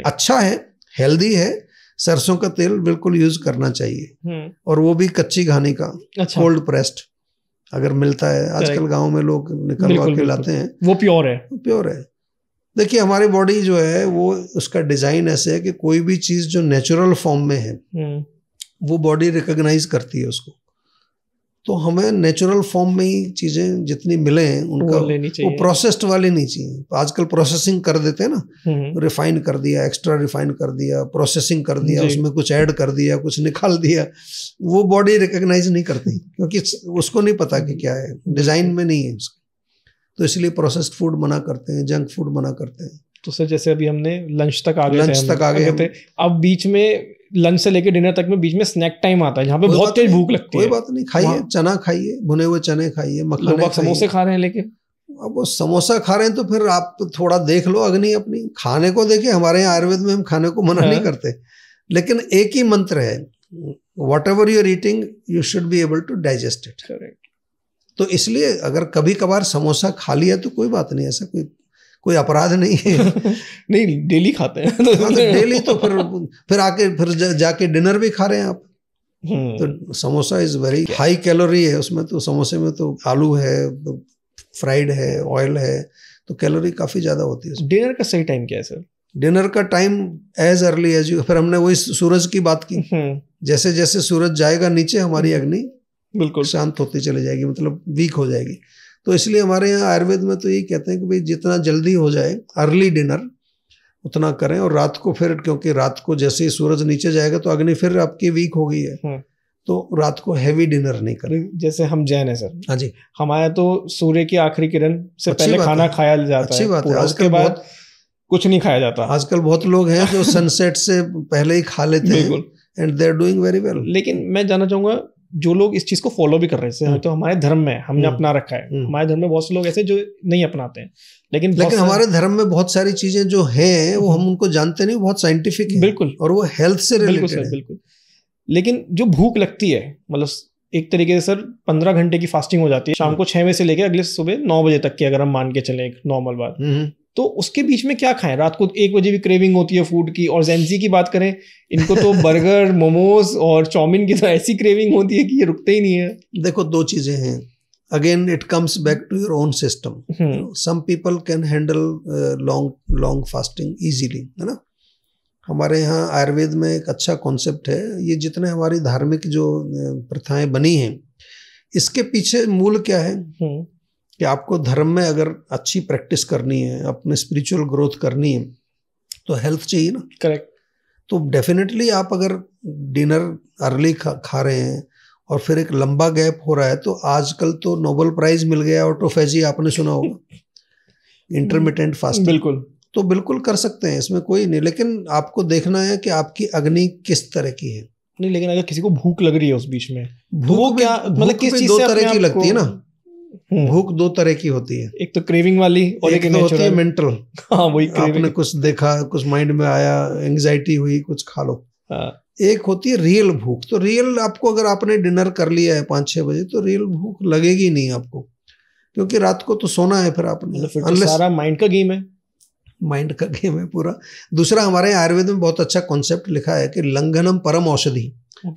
अच्छा है, हेल्दी है, सरसों का तेल बिल्कुल यूज करना चाहिए, और वो भी कच्ची घानी का, कोल्ड प्रेस्ड अगर मिलता है। आजकल गाँव में लोग निकलवा के लाते हैं, वो प्योर है, प्योर है। देखिए हमारी बॉडी जो है वो उसका डिजाइन ऐसे है कि कोई भी चीज जो नेचुरल फॉर्म में है वो बॉडी रिकॉग्नाइज करती है उसको। तो हमें नेचुरल फॉर्म में ही चीजें जितनी मिले हैं उनका वो प्रोसेस्ड वाली नहीं चाहिए। आजकल प्रोसेसिंग कर देते हैं ना, रिफाइन कर दिया, एक्स्ट्रा रिफाइन कर दिया, प्रोसेसिंग कर दिया, उसमें कुछ ऐड कर दिया, कुछ निकाल दिया, वो बॉडी रिकॉग्नाइज नहीं करती क्योंकि उसको नहीं पता कि क्या है, डिजाइन में नहीं है उसका। तो इसलिए प्रोसेस्ड फूड मना करते हैं, जंक फूड मना करते हैं। तो सर जैसे अभी हमने लंच तक आ गए थे, अब बीच में लंच से लेकर डिनर तक में बीच में स्नैक टाइम आता है जहाँ पे बहुत तेज भूख लगती है। कोई बात नहीं, खाइए, चना खाइए, भुने हुए चने खाइए, मखाने खाइए। समोसे खा रहे हैं, लेकिन अब वो समोसा खा रहे हैं तो फिर आप थोड़ा देख लो अग्नि अपनी। खाने को देखिए, हमारे यहाँ आयुर्वेद में हम खाने को मना नहीं करते, लेकिन एक ही मंत्र है, whatever you are eating, you should be able to digest it. Correct. तो इसलिए अगर कभी कभार समोसा खा लिया तो कोई बात नहीं, ऐसा कोई अपराध नहीं है। नहीं, डेली खाते हैं। तो डेली तो फिर आके फिर जाके डिनर भी खा रहे हैं आप। तो samosa is very high calorie है उसमें, तो समोसे में तो आलू है, फ्राइड है, ऑयल है, तो कैलोरी काफी ज्यादा होती है। डिनर का सही टाइम क्या है सर? डिनर का time as early as you, फिर हमने वही सूरज की बात की, जैसे जैसे सूरज जाएगा नीचे हमारी अग्नि बिल्कुल शांत होती चली जाएगी, मतलब वीक हो जाएगी। तो इसलिए हमारे यहाँ आयुर्वेद में तो यही कहते हैं कि भाई जितना जल्दी हो जाए अर्ली डिनर उतना करें, और रात को फिर, क्योंकि रात को जैसे ही सूरज नीचे जाएगा तो अग्नि फिर आपकी वीक हो गई है, तो रात को हैवी डिनर नहीं करें। जैसे हम जैन है सर, हाँ जी, हमारे तो सूर्य की आखिरी किरण से पहले खाना खाया जाता है। अच्छी बात है। उसके बाद कुछ नहीं खाया जाता। आजकल बहुत लोग हैं जो सनसेट से पहले ही खा लेते हैं, and they are doing very well. लेकिन मैं जानना चाहूंगा, जो लोग इस चीज को फॉलो भी कर रहे हैं, तो हमारे धर्म में हमने अपना रखा है, हमारे धर्म में बहुत से लोग ऐसे जो नहीं अपनाते हैं, लेकिन हमारे धर्म में बहुत सारी चीजें जो हैं वो हम उनको जानते नहीं, बहुत साइंटिफिक है। बिल्कुल, और वो हेल्थ से रिलेटेड है। बिल्कुल। लेकिन जो भूख लगती है, मतलब एक तरीके से सर 15 घंटे की फास्टिंग हो जाती है, शाम को 6 बजे से लेकर अगले सुबह 9 बजे तक की, अगर हम मान के चले एक नॉर्मल बात, तो उसके बीच में क्या खाएं? रात को 1 बजे भी क्रेविंग होती है फूड की, और जेंजी की बात करें, इनको तो बर्गर, मोमोज और चाउमीन की तो ऐसी क्रेविंग होती है कि ये रुकते ही नहीं है। देखो, दो चीजें हैं, again it comes back to your own system. Some people can handle long fasting easily, है ना। हमारे यहाँ आयुर्वेद में एक अच्छा कॉन्सेप्ट है, ये जितने हमारी धार्मिक जो प्रथाएं बनी हैं, इसके पीछे मूल क्या है कि आपको धर्म में अगर अच्छी प्रैक्टिस करनी है, अपने स्पिरिचुअल ग्रोथ करनी है, तो हेल्थ चाहिए ना। करेक्ट। तो डेफिनेटली आप अगर डिनर अर्ली खा रहे हैं और फिर एक लंबा गैप हो रहा है, तो आजकल तो नोबेल प्राइज मिल गया ऑटोफेजी, आपने सुना होगा, इंटरमिटेंट फास्टिंग। बिल्कुल, तो बिल्कुल कर सकते हैं, इसमें कोई नहीं, लेकिन आपको देखना है कि आपकी अग्नि किस तरह की है। नहीं, लेकिन अगर किसी को भूख लग रही है उस बीच में, भूख क्या, मतलब किस चीज से? 2 तरह की लगती है ना भूख, 2 तरह की होती है, एक तो क्रेविंग वाली और एक होती है मेंटल। हाँ, वही आपने कुछ देखा, कुछ माइंड में आया, एंग्जाइटी हुई, कुछ खा लो। एक होती है रियल भूख। तो रियल आपको, अगर आपने डिनर कर लिया है 5-6 बजे, तो रियल भूख लगेगी नहीं आपको, क्योंकि रात को तो सोना है फिर आपने। फिर तो सारा माइंड का गेम है। माइंड का गेम है पूरा। दूसरा, हमारे आयुर्वेद में बहुत अच्छा कॉन्सेप्ट लिखा है कि लंघनम परम औषधि।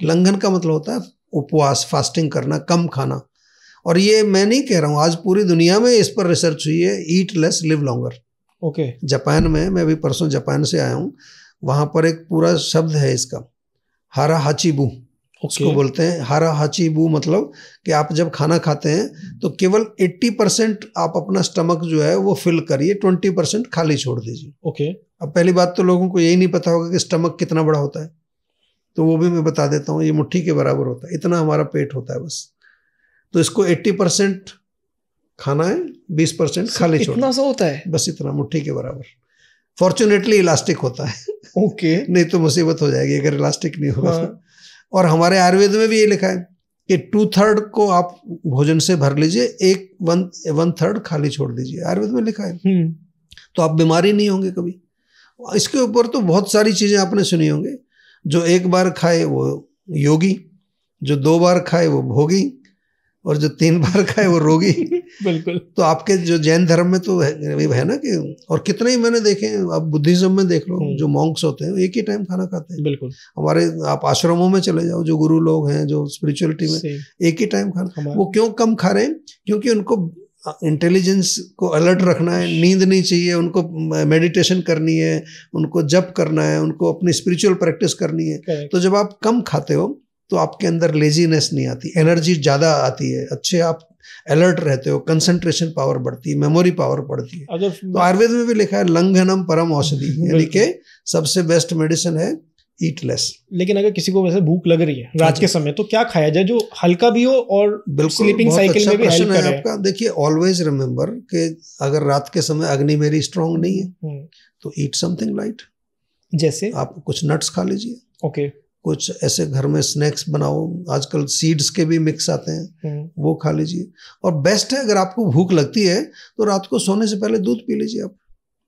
लंघन का मतलब होता है उपवास, फास्टिंग करना, कम खाना। और ये मैं नहीं कह रहा हूँ, आज पूरी दुनिया में इस पर रिसर्च हुई है, eat less live longer. Okay. Japan में, मैं अभी परसों जापान से आया हूँ, वहाँ पर एक पूरा शब्द है इसका, हारा हाचीबू उसको बोलते हैं। हारा हाचीबू मतलब कि आप जब खाना खाते हैं तो केवल 80% आप अपना स्टमक जो है वो फिल करिए, 20% खाली छोड़ दीजिए। ओके। अब पहली बात तो लोगों को यही नहीं पता होगा कि स्टमक कितना बड़ा होता है, तो वो भी मैं बता देता हूँ, ये मुट्ठी के बराबर होता है, इतना हमारा पेट होता है बस। तो इसको 80% खाना है, 20% खाली छोड़ना। इतना सा होता है? बस इतना, मुट्ठी के बराबर। फॉर्चुनेटली इलास्टिक होता है। ओके। नहीं तो मुसीबत हो जाएगी अगर इलास्टिक नहीं होगा। और हमारे आयुर्वेद में भी ये लिखा है कि 2/3 को आप भोजन से भर लीजिए, 1/3 खाली छोड़ दीजिए, आयुर्वेद में लिखा है। तो आप बीमारी नहीं होंगे कभी। इसके ऊपर तो बहुत सारी चीजें आपने सुनी होंगे, जो 1 बार खाए वो योगी, जो 2 बार खाए वो भोगी, और जो 3 बार खाए वो रोगी। बिल्कुल। तो आपके जो जैन धर्म में तो है ना कि, और कितने ही मैंने देखे हैं, आप बुद्धिज्म में देख लो, जो मॉन्क्स होते हैं वो एक ही टाइम खाना खाते हैं। बिल्कुल। हमारे आप आश्रमों में चले जाओ, जो गुरु लोग हैं, जो स्पिरिचुअलिटी में, एक ही टाइम खाना। वो क्यों कम खा रहे हैं? क्योंकि उनको इंटेलिजेंस को अलर्ट रखना है, नींद नहीं चाहिए उनको, मेडिटेशन करनी है उनको, जप करना है उनको, अपनी स्पिरिचुअल प्रैक्टिस करनी है। तो जब आप कम खाते हो तो आपके अंदर लेजीनेस नहीं आती, एनर्जी ज़्यादा आती है, अच्छे आप अलर्ट रहते हो, कंसंट्रेशन पावर बढ़ती है, मेमोरी पावर बढ़ती है। तो आयुर्वेद में भी लिखा है लंघनम परम औषधि, यानी कि सबसे बेस्ट मेडिसिन है ईट लेस। लेकिन अगर किसी को वैसे भूख लग रही है रात के समय, तो क्या खाया जाए जो हल्का भी हो और स्लीपिंग साइकिल में भी हेल्प करे? आपका देखिए, ऑलवेज रिमेंबर कि अगर रात के समय अग्नि मेरी स्ट्रांग नहीं है तो ईट समथिंग लाइट। जैसे आप कुछ नट्स खा लीजिए। ओके। कुछ ऐसे घर में स्नैक्स बनाओ, आजकल सीड्स के भी मिक्स आते हैं, वो खा लीजिए। और बेस्ट है, अगर आपको भूख लगती है तो रात को सोने से पहले दूध पी लीजिए। आप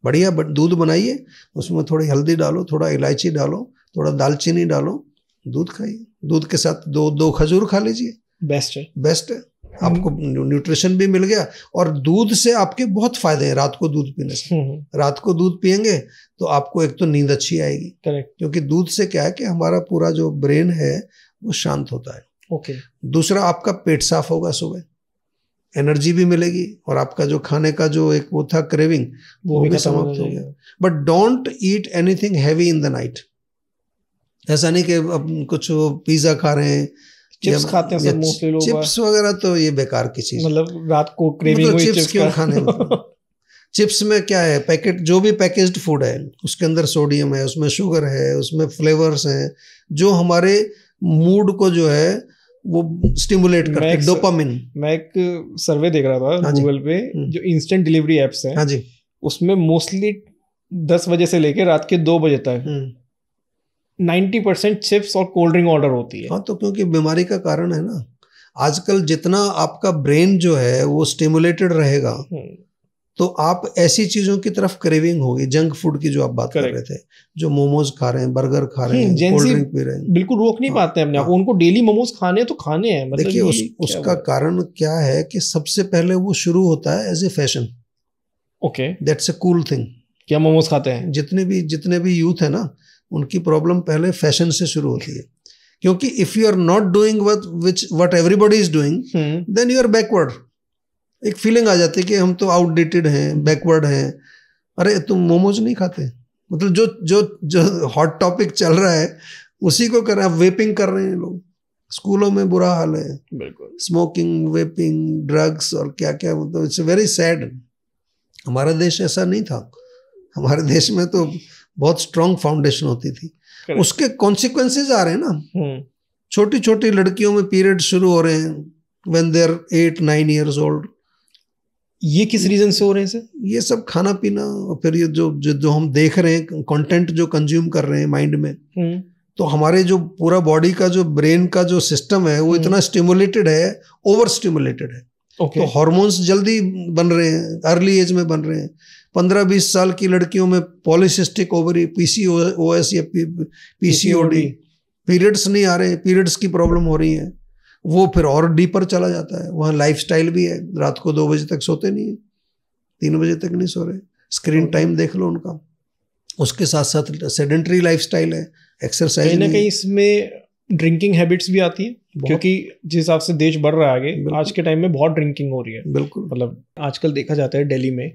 बढ़िया दूध बनाइए, उसमें थोड़ी हल्दी डालो, थोड़ा इलायची डालो, थोड़ा दालचीनी डालो, दूध खाइए, दूध के साथ दो खजूर खा लीजिए, बेस्ट है, बेस्ट है। आपको न्यूट्रिशन भी मिल गया और दूध से आपके बहुत फायदे हैं। रात को दूध पीने से, रात को दूध पियेंगे तो आपको एक तो नींद अच्छी आएगी, करेक्ट, क्योंकि दूध से क्या है कि हमारा पूरा जो ब्रेन है वो शांत होता है। ओके। दूसरा, आपका पेट साफ होगा, सुबह एनर्जी भी मिलेगी और आपका जो खाने का जो एक वो था क्रेविंग वो भी समाप्त हो गया। But don't eat anything heavy in the night. ऐसा नहीं कि अब कुछ पिज्जा खा रहे हैं, चिप्स खाते हैं सब मोस्टली लोग, चिप्स वगैरह तो ये बेकार की चीज, मतलब रात को क्रेविंग हुई चिप्स क्यों खाने चिप्स में क्या है, पैकेट जो भी पैकेज्ड फूड है उसके अंदर सोडियम है, उसमें शुगर है, उसमें फ्लेवर्स हैं जो हमारे मूड को जो है वो स्टिमुलेट करते हैं, डोपामिन। मैं एक सर्वे देख रहा था गूगल पे, जो इंस्टेंट डिलीवरी एप्स हैं, हाँ जी, उसमें मोस्टली 10 बजे से लेकर रात के 2 बजे तक 90% चिप्स और कोल्ड ड्रिंक ऑर्डर होती है। हाँ, तो क्योंकि बीमारी का कारण है ना। आजकल जितना आपका ब्रेन जो है वो स्टिमुलेटेड रहेगा तो आप ऐसी चीजों की तरफ क्रेविंग होगी। जंक फूड की जो आप बात कर रहे थे, जो मोमोज खा रहे हैं, बर्गर खा रहे हैं, कोल्ड ड्रिंक पी रहे हैं, बिल्कुल रोक नहीं पाते हैं अपने आप, उनको डेली मोमोज खाने हैं तो खाने हैं। मतलब देखिए उसका कारण क्या है कि सबसे पहले वो शुरू होता है as a fashion. Okay, that's a cool thing. क्या मोमोज खाते हैं? जितने भी यूथ है ना, उनकी प्रॉब्लम पहले फैशन से शुरू होती है, क्योंकि if you are not doing what everybody is doing then you are backward. एक फीलिंग आ जाती है कि हम तो आउटडेटेड हैं, बैकवर्ड हैं। अरे तुम मोमोज नहीं खाते, मतलब जो हॉट टॉपिक चल रहा है उसी को कर रहे हैं। वेपिंग कर रहे हैं लोग, स्कूलों में बुरा हाल है, बिल्कुल स्मोकिंग, वेपिंग, ड्रग्स और क्या क्या, मतलब इट्स वेरी सैड। हमारा देश ऐसा नहीं था। हमारे देश में तो बहुत स्ट्रॉन्ग फाउंडेशन होती थी। उसके कॉन्सिक्वेंसेज आ रहे हैं ना। छोटी छोटी लड़कियों में पीरियड शुरू हो रहे हैं when they are 8-9 years old। ये किस रीजन से हो रहे हैं सर? ये सब खाना पीना और फिर ये जो हम देख रहे हैं, कंटेंट जो कंज्यूम कर रहे हैं माइंड में, तो हमारे जो पूरा बॉडी का जो ब्रेन का जो सिस्टम है वो इतना स्टिमुलेटेड है, ओवर स्टिमुलेटेड है। तो हार्मोन्स जल्दी बन रहे हैं, अर्ली एज में बन रहे हैं। 15-20 साल की लड़कियों में पॉलीसिस्टिक ओवरी, PCOS या PCOD, पीरियड्स नहीं आ रहे, पीरियड्स की प्रॉब्लम हो रही है। वो फिर और डीपर चला जाता है। वहाँ लाइफस्टाइल भी है, रात को 2 बजे तक सोते नहीं है, 3 बजे तक नहीं सो रहे, स्क्रीन टाइम देख लो उनका। उसके साथ साथ सेडेंटरी लाइफस्टाइल है, एक्सरसाइज कहीं ना कहीं इसमें ड्रिंकिंग हैबिट्स भी आती है, क्योंकि जिस हिसाब से देश बढ़ रहा है आगे, आज के टाइम में बहुत ड्रिंकिंग हो रही है। बिल्कुल, मतलब आजकल देखा जाता है दिल्ली में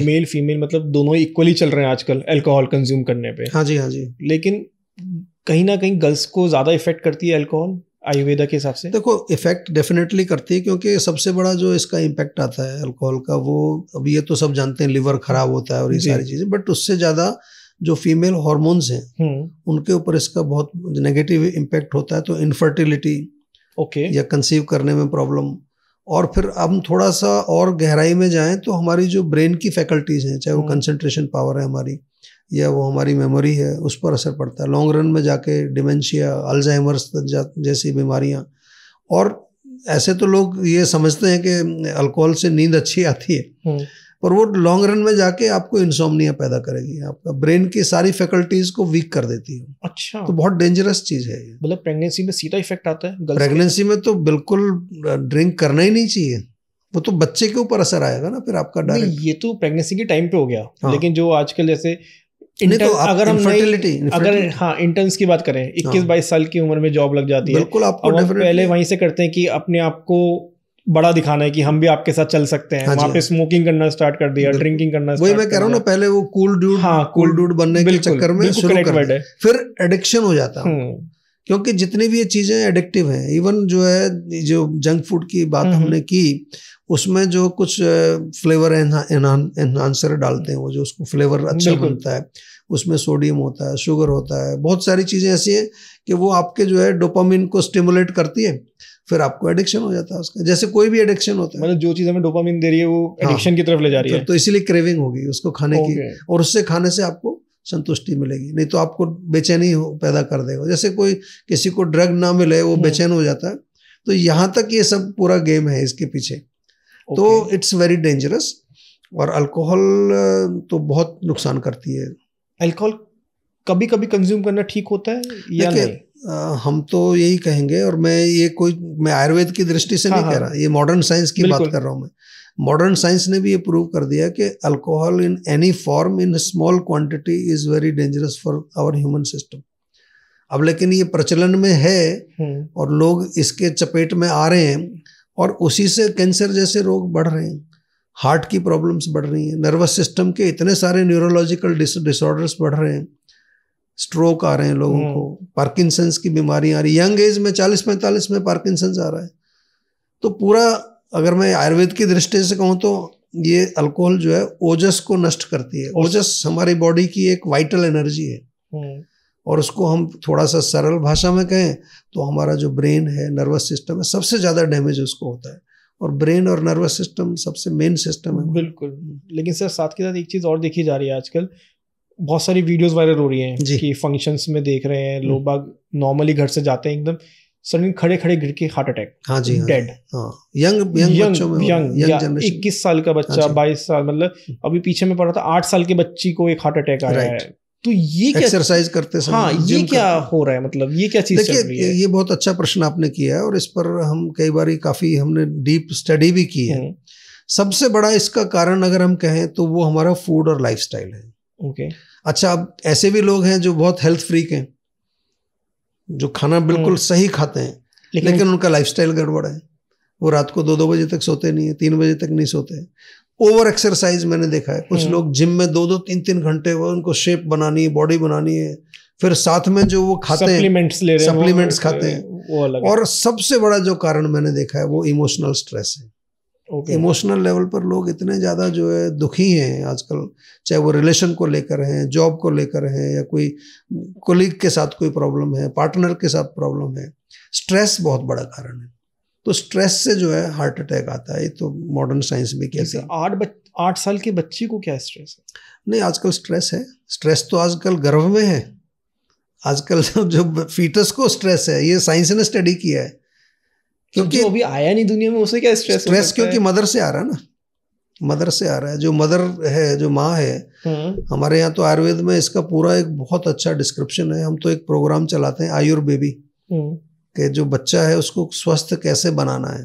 मेल फीमेल मतलब दोनों इक्वली चल रहे हैं आजकल अल्कोहल कंज्यूम करने पे। हाँ जी, हाँ जी। लेकिन कहीं ना कहीं गर्ल्स को ज्यादा इफेक्ट करती है अल्कोहल आयुर्वेदा के हिसाब से। देखो, इफेक्ट डेफिनेटली करती है, क्योंकि सबसे बड़ा जो इसका इम्पैक्ट आता है अल्कोहल का, वो अब ये तो सब जानते हैं लिवर खराब होता है और ये सारी चीजें, बट उससे ज्यादा जो फीमेल हार्मोन्स हैं उनके ऊपर इसका बहुत नेगेटिव इम्पैक्ट होता है। तो इनफर्टिलिटी, या कंसीव करने में प्रॉब्लम, और फिर हम थोड़ा सा और गहराई में जाएं तो हमारी जो ब्रेन की फैकल्टीज हैं, चाहे वो कंसंट्रेशन पावर है हमारी या वो हमारी मेमोरी है, उस पर असर पड़ता है। लॉन्ग रन में जाके डिमेंशिया, अल्जाइमर्स जैसी बीमारियां। और ऐसे तो लोग ये समझते हैं कि अल्कोहल से नींद अच्छी आती है, पर वो लॉन्ग रन में जाके आपको इंसोम्निया पैदा करेगी, आपका ब्रेन की सारी फैकल्टीज को वीक कर देती है। अच्छा, तो बहुत डेंजरस चीज है। मतलब प्रेगनेंसी में सीधा इफेक्ट आता है? प्रेगनेंसी में तो बिल्कुल ड्रिंक करना ही नहीं चाहिए, वो तो बच्चे के ऊपर असर आएगा ना फिर आपका डायरेक्ट। ये तो प्रेगनेंसी के टाइम पे हो गया। हाँ। लेकिन जो आजकल जैसे तो अगर हम इंटर्न्स की बात करें, 21-22 साल की उम्र में जॉब लग जाती है, बिल्कुल आपको पहले वहीं से करते हैं कि अपने आप को बड़ा दिखाना है कि हम भी आपके साथ चल सकते हैं। वहाँ पे स्मोकिंग करना स्टार्ट कर दिया, ड्रिंकिंग करना वही मैं कह रहा हूँ ना, पहले वो कूल डूड बनने के चक्कर में शुरू कर दिया, फिर एडिक्शन हो जाता है। क्योंकि जितनी भी ये चीजें एडिक्टिव हैं, इवन जो है जो जंक फूड की बात हमने की, उसमें जो कुछ फ्लेवर एनहांसर डालते हैं, वो जो उसको फ्लेवर अच्छा बनता है, उसमें सोडियम होता है, शुगर होता है, बहुत सारी चीजें ऐसी हैं कि वो आपके जो है डोपामिन को स्टिमुलेट करती है, फिर आपको एडिक्शन हो जाता है उसका। जैसे कोई भी एडिक्शन होता है, मतलब जो चीज हमें डोपामिन दे रही है वो एडिक्शन की तरफ ले जा रही है, तो इसीलिए क्रेविंग होगी उसको खाने की, और उससे खाने से आपको संतुष्टि मिलेगी, नहीं तो आपको बेचैनी पैदा कर देगा। जैसे कोई किसी को ड्रग ना मिले वो बेचैन हो जाता है, तो यहाँ तक ये सब पूरा गेम है इसके पीछे। तो इट्स वेरी डेंजरस, और अल्कोहल तो बहुत नुकसान करती है। अल्कोहल कभी कभी कंज्यूम करना ठीक होता है या नहीं? हम तो यही कहेंगे, और मैं आयुर्वेद की दृष्टि से नहीं कह रहा, ये मॉडर्न साइंस की बात कर रहा हूँ मैं। मॉडर्न साइंस ने भी ये प्रूव कर दिया कि alcohol in any form in small quantity is very dangerous for our human system. अब लेकिन ये प्रचलन में है और लोग इसके चपेट में आ रहे हैं, और उसी से कैंसर जैसे रोग बढ़ रहे हैं, हार्ट की प्रॉब्लम्स बढ़ रही हैं, नर्वस सिस्टम के इतने सारे न्यूरोलॉजिकल डिसऑर्डर्स बढ़ रहे हैं, स्ट्रोक आ रहे हैं लोगों को, पार्किंसंस की बीमारी आ रही है, यंग एज में 40-45 में पार्किंसंस आ रहा है। तो पूरा अगर मैं आयुर्वेद की दृष्टि से कहूँ तो ये अल्कोहल जो है ओजस को नष्ट करती है। ओजस हमारी बॉडी की एक वाइटल एनर्जी है, और उसको हम थोड़ा सा सरल भाषा में कहें तो हमारा जो ब्रेन है, नर्वस सिस्टम है, सबसे ज़्यादा डैमेज उसको होता है, और ब्रेन और नर्वस सिस्टम सबसे मेन सिस्टम है। बिल्कुल। लेकिन सर साथ के साथ एक चीज़ और देखी जा रही है आजकल, बहुत सारी वीडियोस वायरल हो रही हैं कि फंक्शंस में देख रहे हैं लोग बाग नॉर्मली घर से जाते हैं, एकदम सडन खड़े खड़े गिर के हार्ट अटैक, हाँ जी, डेड। यंग बच्चों में, यंग जनरेशन, 21 साल का बच्चा, 22 साल, मतलब अभी पीछे में पढ़ा था 8 साल के बच्ची को एक हार्ट अटैक आया है। तो ये क्या एक्सरसाइज करते समय, हाँ, ये क्या हो रहा है, मतलब ये क्या चीज चल रही है? ये बहुत अच्छा प्रश्न आपने किया है, और इस पर हम कई बार काफी हमने डीप स्टडी भी की है। सबसे बड़ा इसका कारण अगर हम कहें तो वो हमारा फूड और लाइफस्टाइल है। ओके। अच्छा, अब ऐसे भी लोग हैं जो बहुत हेल्थ फ्रीक हैं, जो खाना बिल्कुल सही खाते हैं, लेकिन उनका लाइफस्टाइल गड़बड़ है। वो रात को 2-2 बजे तक सोते नहीं है, 3 बजे तक नहीं सोते। ओवर एक्सरसाइज मैंने देखा है, कुछ लोग जिम में 2-2, 3-3 घंटे, वो उनको शेप बनानी है, बॉडी बनानी है, फिर साथ में जो वो खाते हैं सप्लीमेंट्स खाते हैं, वो अलग है। और सबसे बड़ा जो कारण मैंने देखा है वो इमोशनल स्ट्रेस है। इमोशनल लेवल पर लोग इतने ज़्यादा जो है दुखी हैं आजकल, चाहे वो रिलेशन को लेकर हैं, जॉब को लेकर हैं, या कोई कोलीग के साथ कोई प्रॉब्लम है, पार्टनर के साथ प्रॉब्लम है। स्ट्रेस बहुत बड़ा कारण है। तो स्ट्रेस से जो है हार्ट अटैक आता है, तो मॉडर्न साइंस भी कहती है। 8 साल के बच्चे को क्या स्ट्रेस है? नहीं, आजकल स्ट्रेस है। स्ट्रेस तो आजकल गर्भ में है, आजकल जो फीटस को स्ट्रेस है, ये साइंस ने स्टडी किया है। क्योंकि जो अभी आया नहीं दुनिया में उसे क्या स्ट्रेस हो सकता है? क्योंकि मदर से आ रहा है ना, मदर से आ रहा है। जो मदर है, जो माँ है, हमारे यहाँ तो आयुर्वेद में इसका पूरा एक बहुत अच्छा डिस्क्रिप्शन है। हम तो एक प्रोग्राम चलाते हैं आयुर बेबी, कि जो बच्चा है उसको स्वस्थ कैसे बनाना है।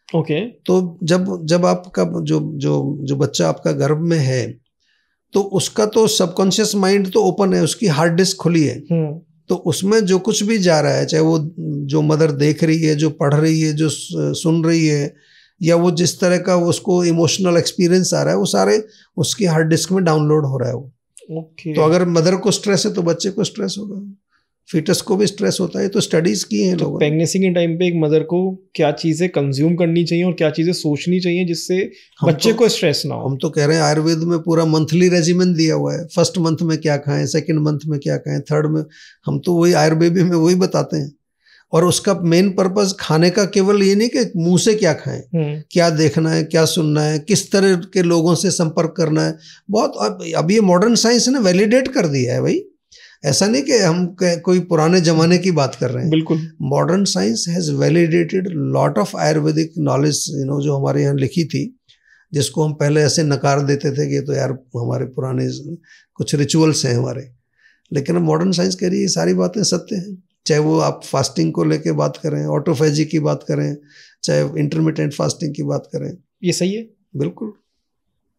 ओके। तो जब आपका जो बच्चा आपका गर्भ में है, तो उसका तो सबकॉन्शियस माइंड तो ओपन है, उसकी हार्ड डिस्क खुली है। तो उसमें जो कुछ भी जा रहा है, चाहे वो जो मदर देख रही है, जो पढ़ रही है, जो सुन रही है, या वो जिस तरह का उसको इमोशनल एक्सपीरियंस आ रहा है, वो सारे उसकी हार्ड डिस्क में डाउनलोड हो रहा है वो। ओके। तो अगर मदर को स्ट्रेस है तो बच्चे को स्ट्रेस होगा, फीटस को भी स्ट्रेस होता है। तो स्टडीज की हैं लोगों ने। प्रेगनेंसी के टाइम पे एक मदर को क्या चीजें कंज्यूम करनी चाहिए और क्या चीजें सोचनी चाहिए जिससे बच्चे को स्ट्रेस ना हो? हम तो कह रहे हैं आयुर्वेद में पूरा मंथली रेजिमेंट दिया हुआ है। फर्स्ट मंथ में क्या खाएं, सेकंड मंथ में क्या खाएं, थर्ड में, हम तो वही आयुर्वेद में वही बताते हैं। और उसका मेन पर्पस खाने का केवल ये नहीं कि मुंह से क्या खाएं, क्या देखना है, क्या सुनना है, किस तरह के लोगों से संपर्क करना है। बहुत अब ये मॉडर्न साइंस ने वैलिडेट कर दिया है भाई। ऐसा नहीं कि हम कोई पुराने जमाने की बात कर रहे हैं। बिल्कुल। Modern science has validated lot of Ayurvedic knowledge, जो हमारे यहाँ लिखी थी, जिसको हम पहले ऐसे नकार देते थे कि तो यार हमारे पुराने कुछ रिचुअल्स हैं हमारे। लेकिन मॉडर्न साइंस कह रही है ये सारी बातें सत्य हैं। चाहे वो आप फास्टिंग को लेके बात करें, ऑटोफेजी की बात करें, चाहे इंटरमिटेंट फास्टिंग की बात करें, ये सही है। बिल्कुल।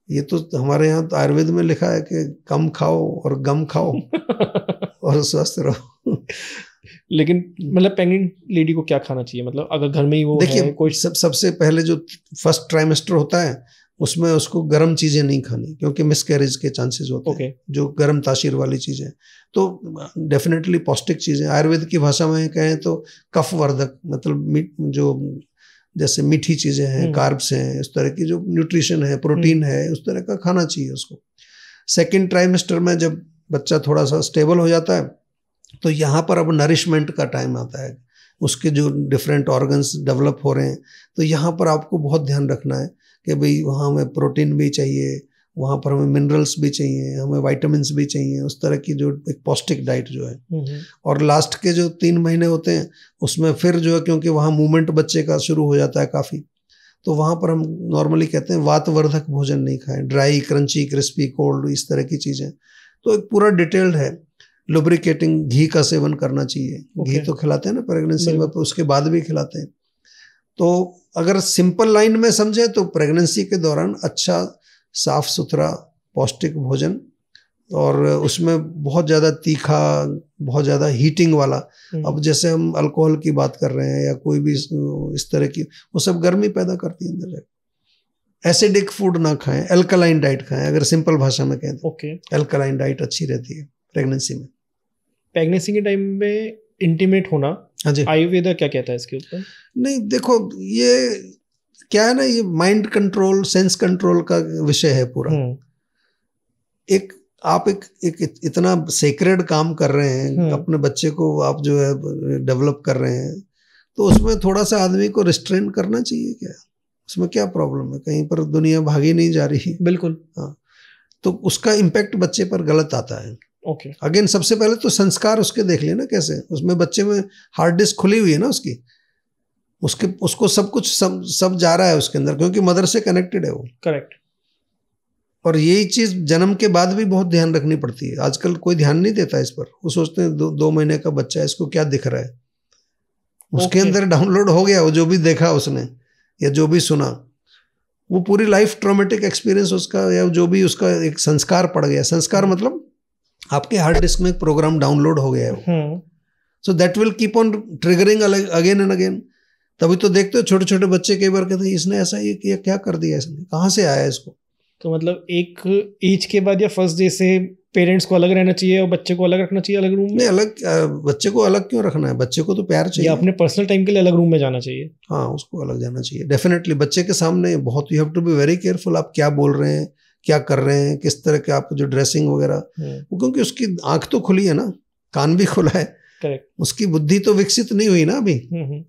ये तो हमारे यहाँ तो आयुर्वेद में लिखा है कि कम खाओ और गम खाओ और स्वस्थ रहो। लेकिन मतलब प्रेग्नेंट लेडी को क्या खाना चाहिए? मतलब अगर घर में ही वो देखिए, कोई सबसे पहले जो फर्स्ट ट्राइमेस्टर होता है उसमें उसको गर्म चीजें नहीं खानी, क्योंकि मिसकैरेज के चांसेस होते हैं। जो गर्म तासीर वाली चीजें, तो डेफिनेटली पौष्टिक चीजें, आयुर्वेद की भाषा में कहें तो कफ वर्धक, मतलब जो जैसे मीठी चीजें हैं, कार्ब्स हैं, इस तरह की जो न्यूट्रिशन है, प्रोटीन है, उस तरह का खाना चाहिए उसको। सेकेंड ट्राइमेस्टर में जब बच्चा थोड़ा सा स्टेबल हो जाता है, तो यहाँ पर अब नरिशमेंट का टाइम आता है। उसके जो डिफरेंट ऑर्गन्स डेवलप हो रहे हैं, तो यहाँ पर आपको बहुत ध्यान रखना है कि भाई वहाँ हमें प्रोटीन भी चाहिए, वहाँ पर हमें मिनरल्स भी चाहिए, हमें वाइटामिन्स भी चाहिए, उस तरह की जो एक पौष्टिक डाइट जो है। और लास्ट के जो 3 महीने होते हैं उसमें फिर जो है, क्योंकि वहाँ मूवमेंट बच्चे का शुरू हो जाता है काफ़ी, तो वहाँ पर हम नॉर्मली कहते हैं वातवर्धक भोजन नहीं खाएं, ड्राई, क्रंची, क्रिस्पी, कोल्ड, इस तरह की चीज़ें। तो एक पूरा डिटेल्ड है। लुब्रिकेटिंग घी का सेवन करना चाहिए। घी तो खिलाते हैं ना प्रेगनेंसी में, उसके बाद भी खिलाते हैं। तो अगर सिंपल लाइन में समझे तो प्रेगनेंसी के दौरान अच्छा साफ सुथरा पौष्टिक भोजन, और उसमें बहुत ज़्यादा तीखा, बहुत ज़्यादा हीटिंग वाला, अब जैसे हम अल्कोहल की बात कर रहे हैं या कोई भी इस तरह की, वो सब गर्मी पैदा करती है अंदर जाकर। एसिडिक फूड ना खाएं, एल्कलाइन डाइट खाएं, अगर सिंपल भाषा में कहें तो एल्कलाइन डाइट अच्छी रहती है प्रेगनेंसी में। प्रेगनेंसी के टाइम में इंटीमेट होना, हाँ जी, आयुर्वेद क्या कहता है इसके ऊपर? नहीं देखो, ये क्या है ना, ये माइंड कंट्रोल, सेंस कंट्रोल का विषय है पूरा। आप एक इतना सेक्रेड काम कर रहे हैं, अपने बच्चे को आप जो है डेवलप कर रहे हैं, तो उसमें थोड़ा सा आदमी को रिस्ट्रेन करना चाहिए। क्या उसमें क्या प्रॉब्लम है? कहीं पर दुनिया भागी नहीं जा रही। बिल्कुल, हाँ, तो उसका इम्पैक्ट बच्चे पर गलत आता है। ओके, अगेन सबसे पहले तो संस्कार उसके देख लेना कैसे, उसमें बच्चे में हार्ड डिस्क खुली हुई है ना उसकी, उसको सब कुछ सब जा रहा है उसके अंदर, क्योंकि मदर से कनेक्टेड है वो। करेक्ट। और यही चीज जन्म के बाद भी बहुत ध्यान रखनी पड़ती है। आजकल कोई ध्यान नहीं देता इस पर, वो सोचते हैं 2 महीने का बच्चा है, इसको क्या दिख रहा है, उसके अंदर डाउनलोड हो गया, वो जो भी देखा उसने या जो भी सुना, वो पूरी लाइफ ट्रॉमेटिक एक्सपीरियंस उसका, या जो भी उसका एक संस्कार पड़ गया। संस्कार मतलब आपके हार्ड डिस्क में एक प्रोग्राम डाउनलोड हो गया है, so that will keep on triggering again and again. तभी तो देखते हो छोटे छोटे बच्चे कई बार कहते हैं इसने ऐसा ये किया, क्या कर दिया इसने, कहाँ से आया इसको। तो मतलब एक एज के बाद या फर्स्ट डे से पेरेंट्स को अलग रहना चाहिए और बच्चे को अलग रखना चाहिए अलग रूम में? नहीं, अलग बच्चे को अलग क्यों रखना है? बच्चे को तो प्यार चाहिए, या अपने पर्सनल टाइम के लिए अलग रूम में जाना चाहिए? हाँ, उसको अलग जाना चाहिए डेफिनेटली। बच्चे के सामने बहुत, you have to be very careful, आप क्या बोल रहे हैं, क्या कर रहे हैं, किस तरह के आप जो ड्रेसिंग वगैरह, क्योंकि उसकी आंख तो खुली है ना, कान भी खुला है, करेक्ट, उसकी बुद्धि तो विकसित नहीं हुई ना अभी,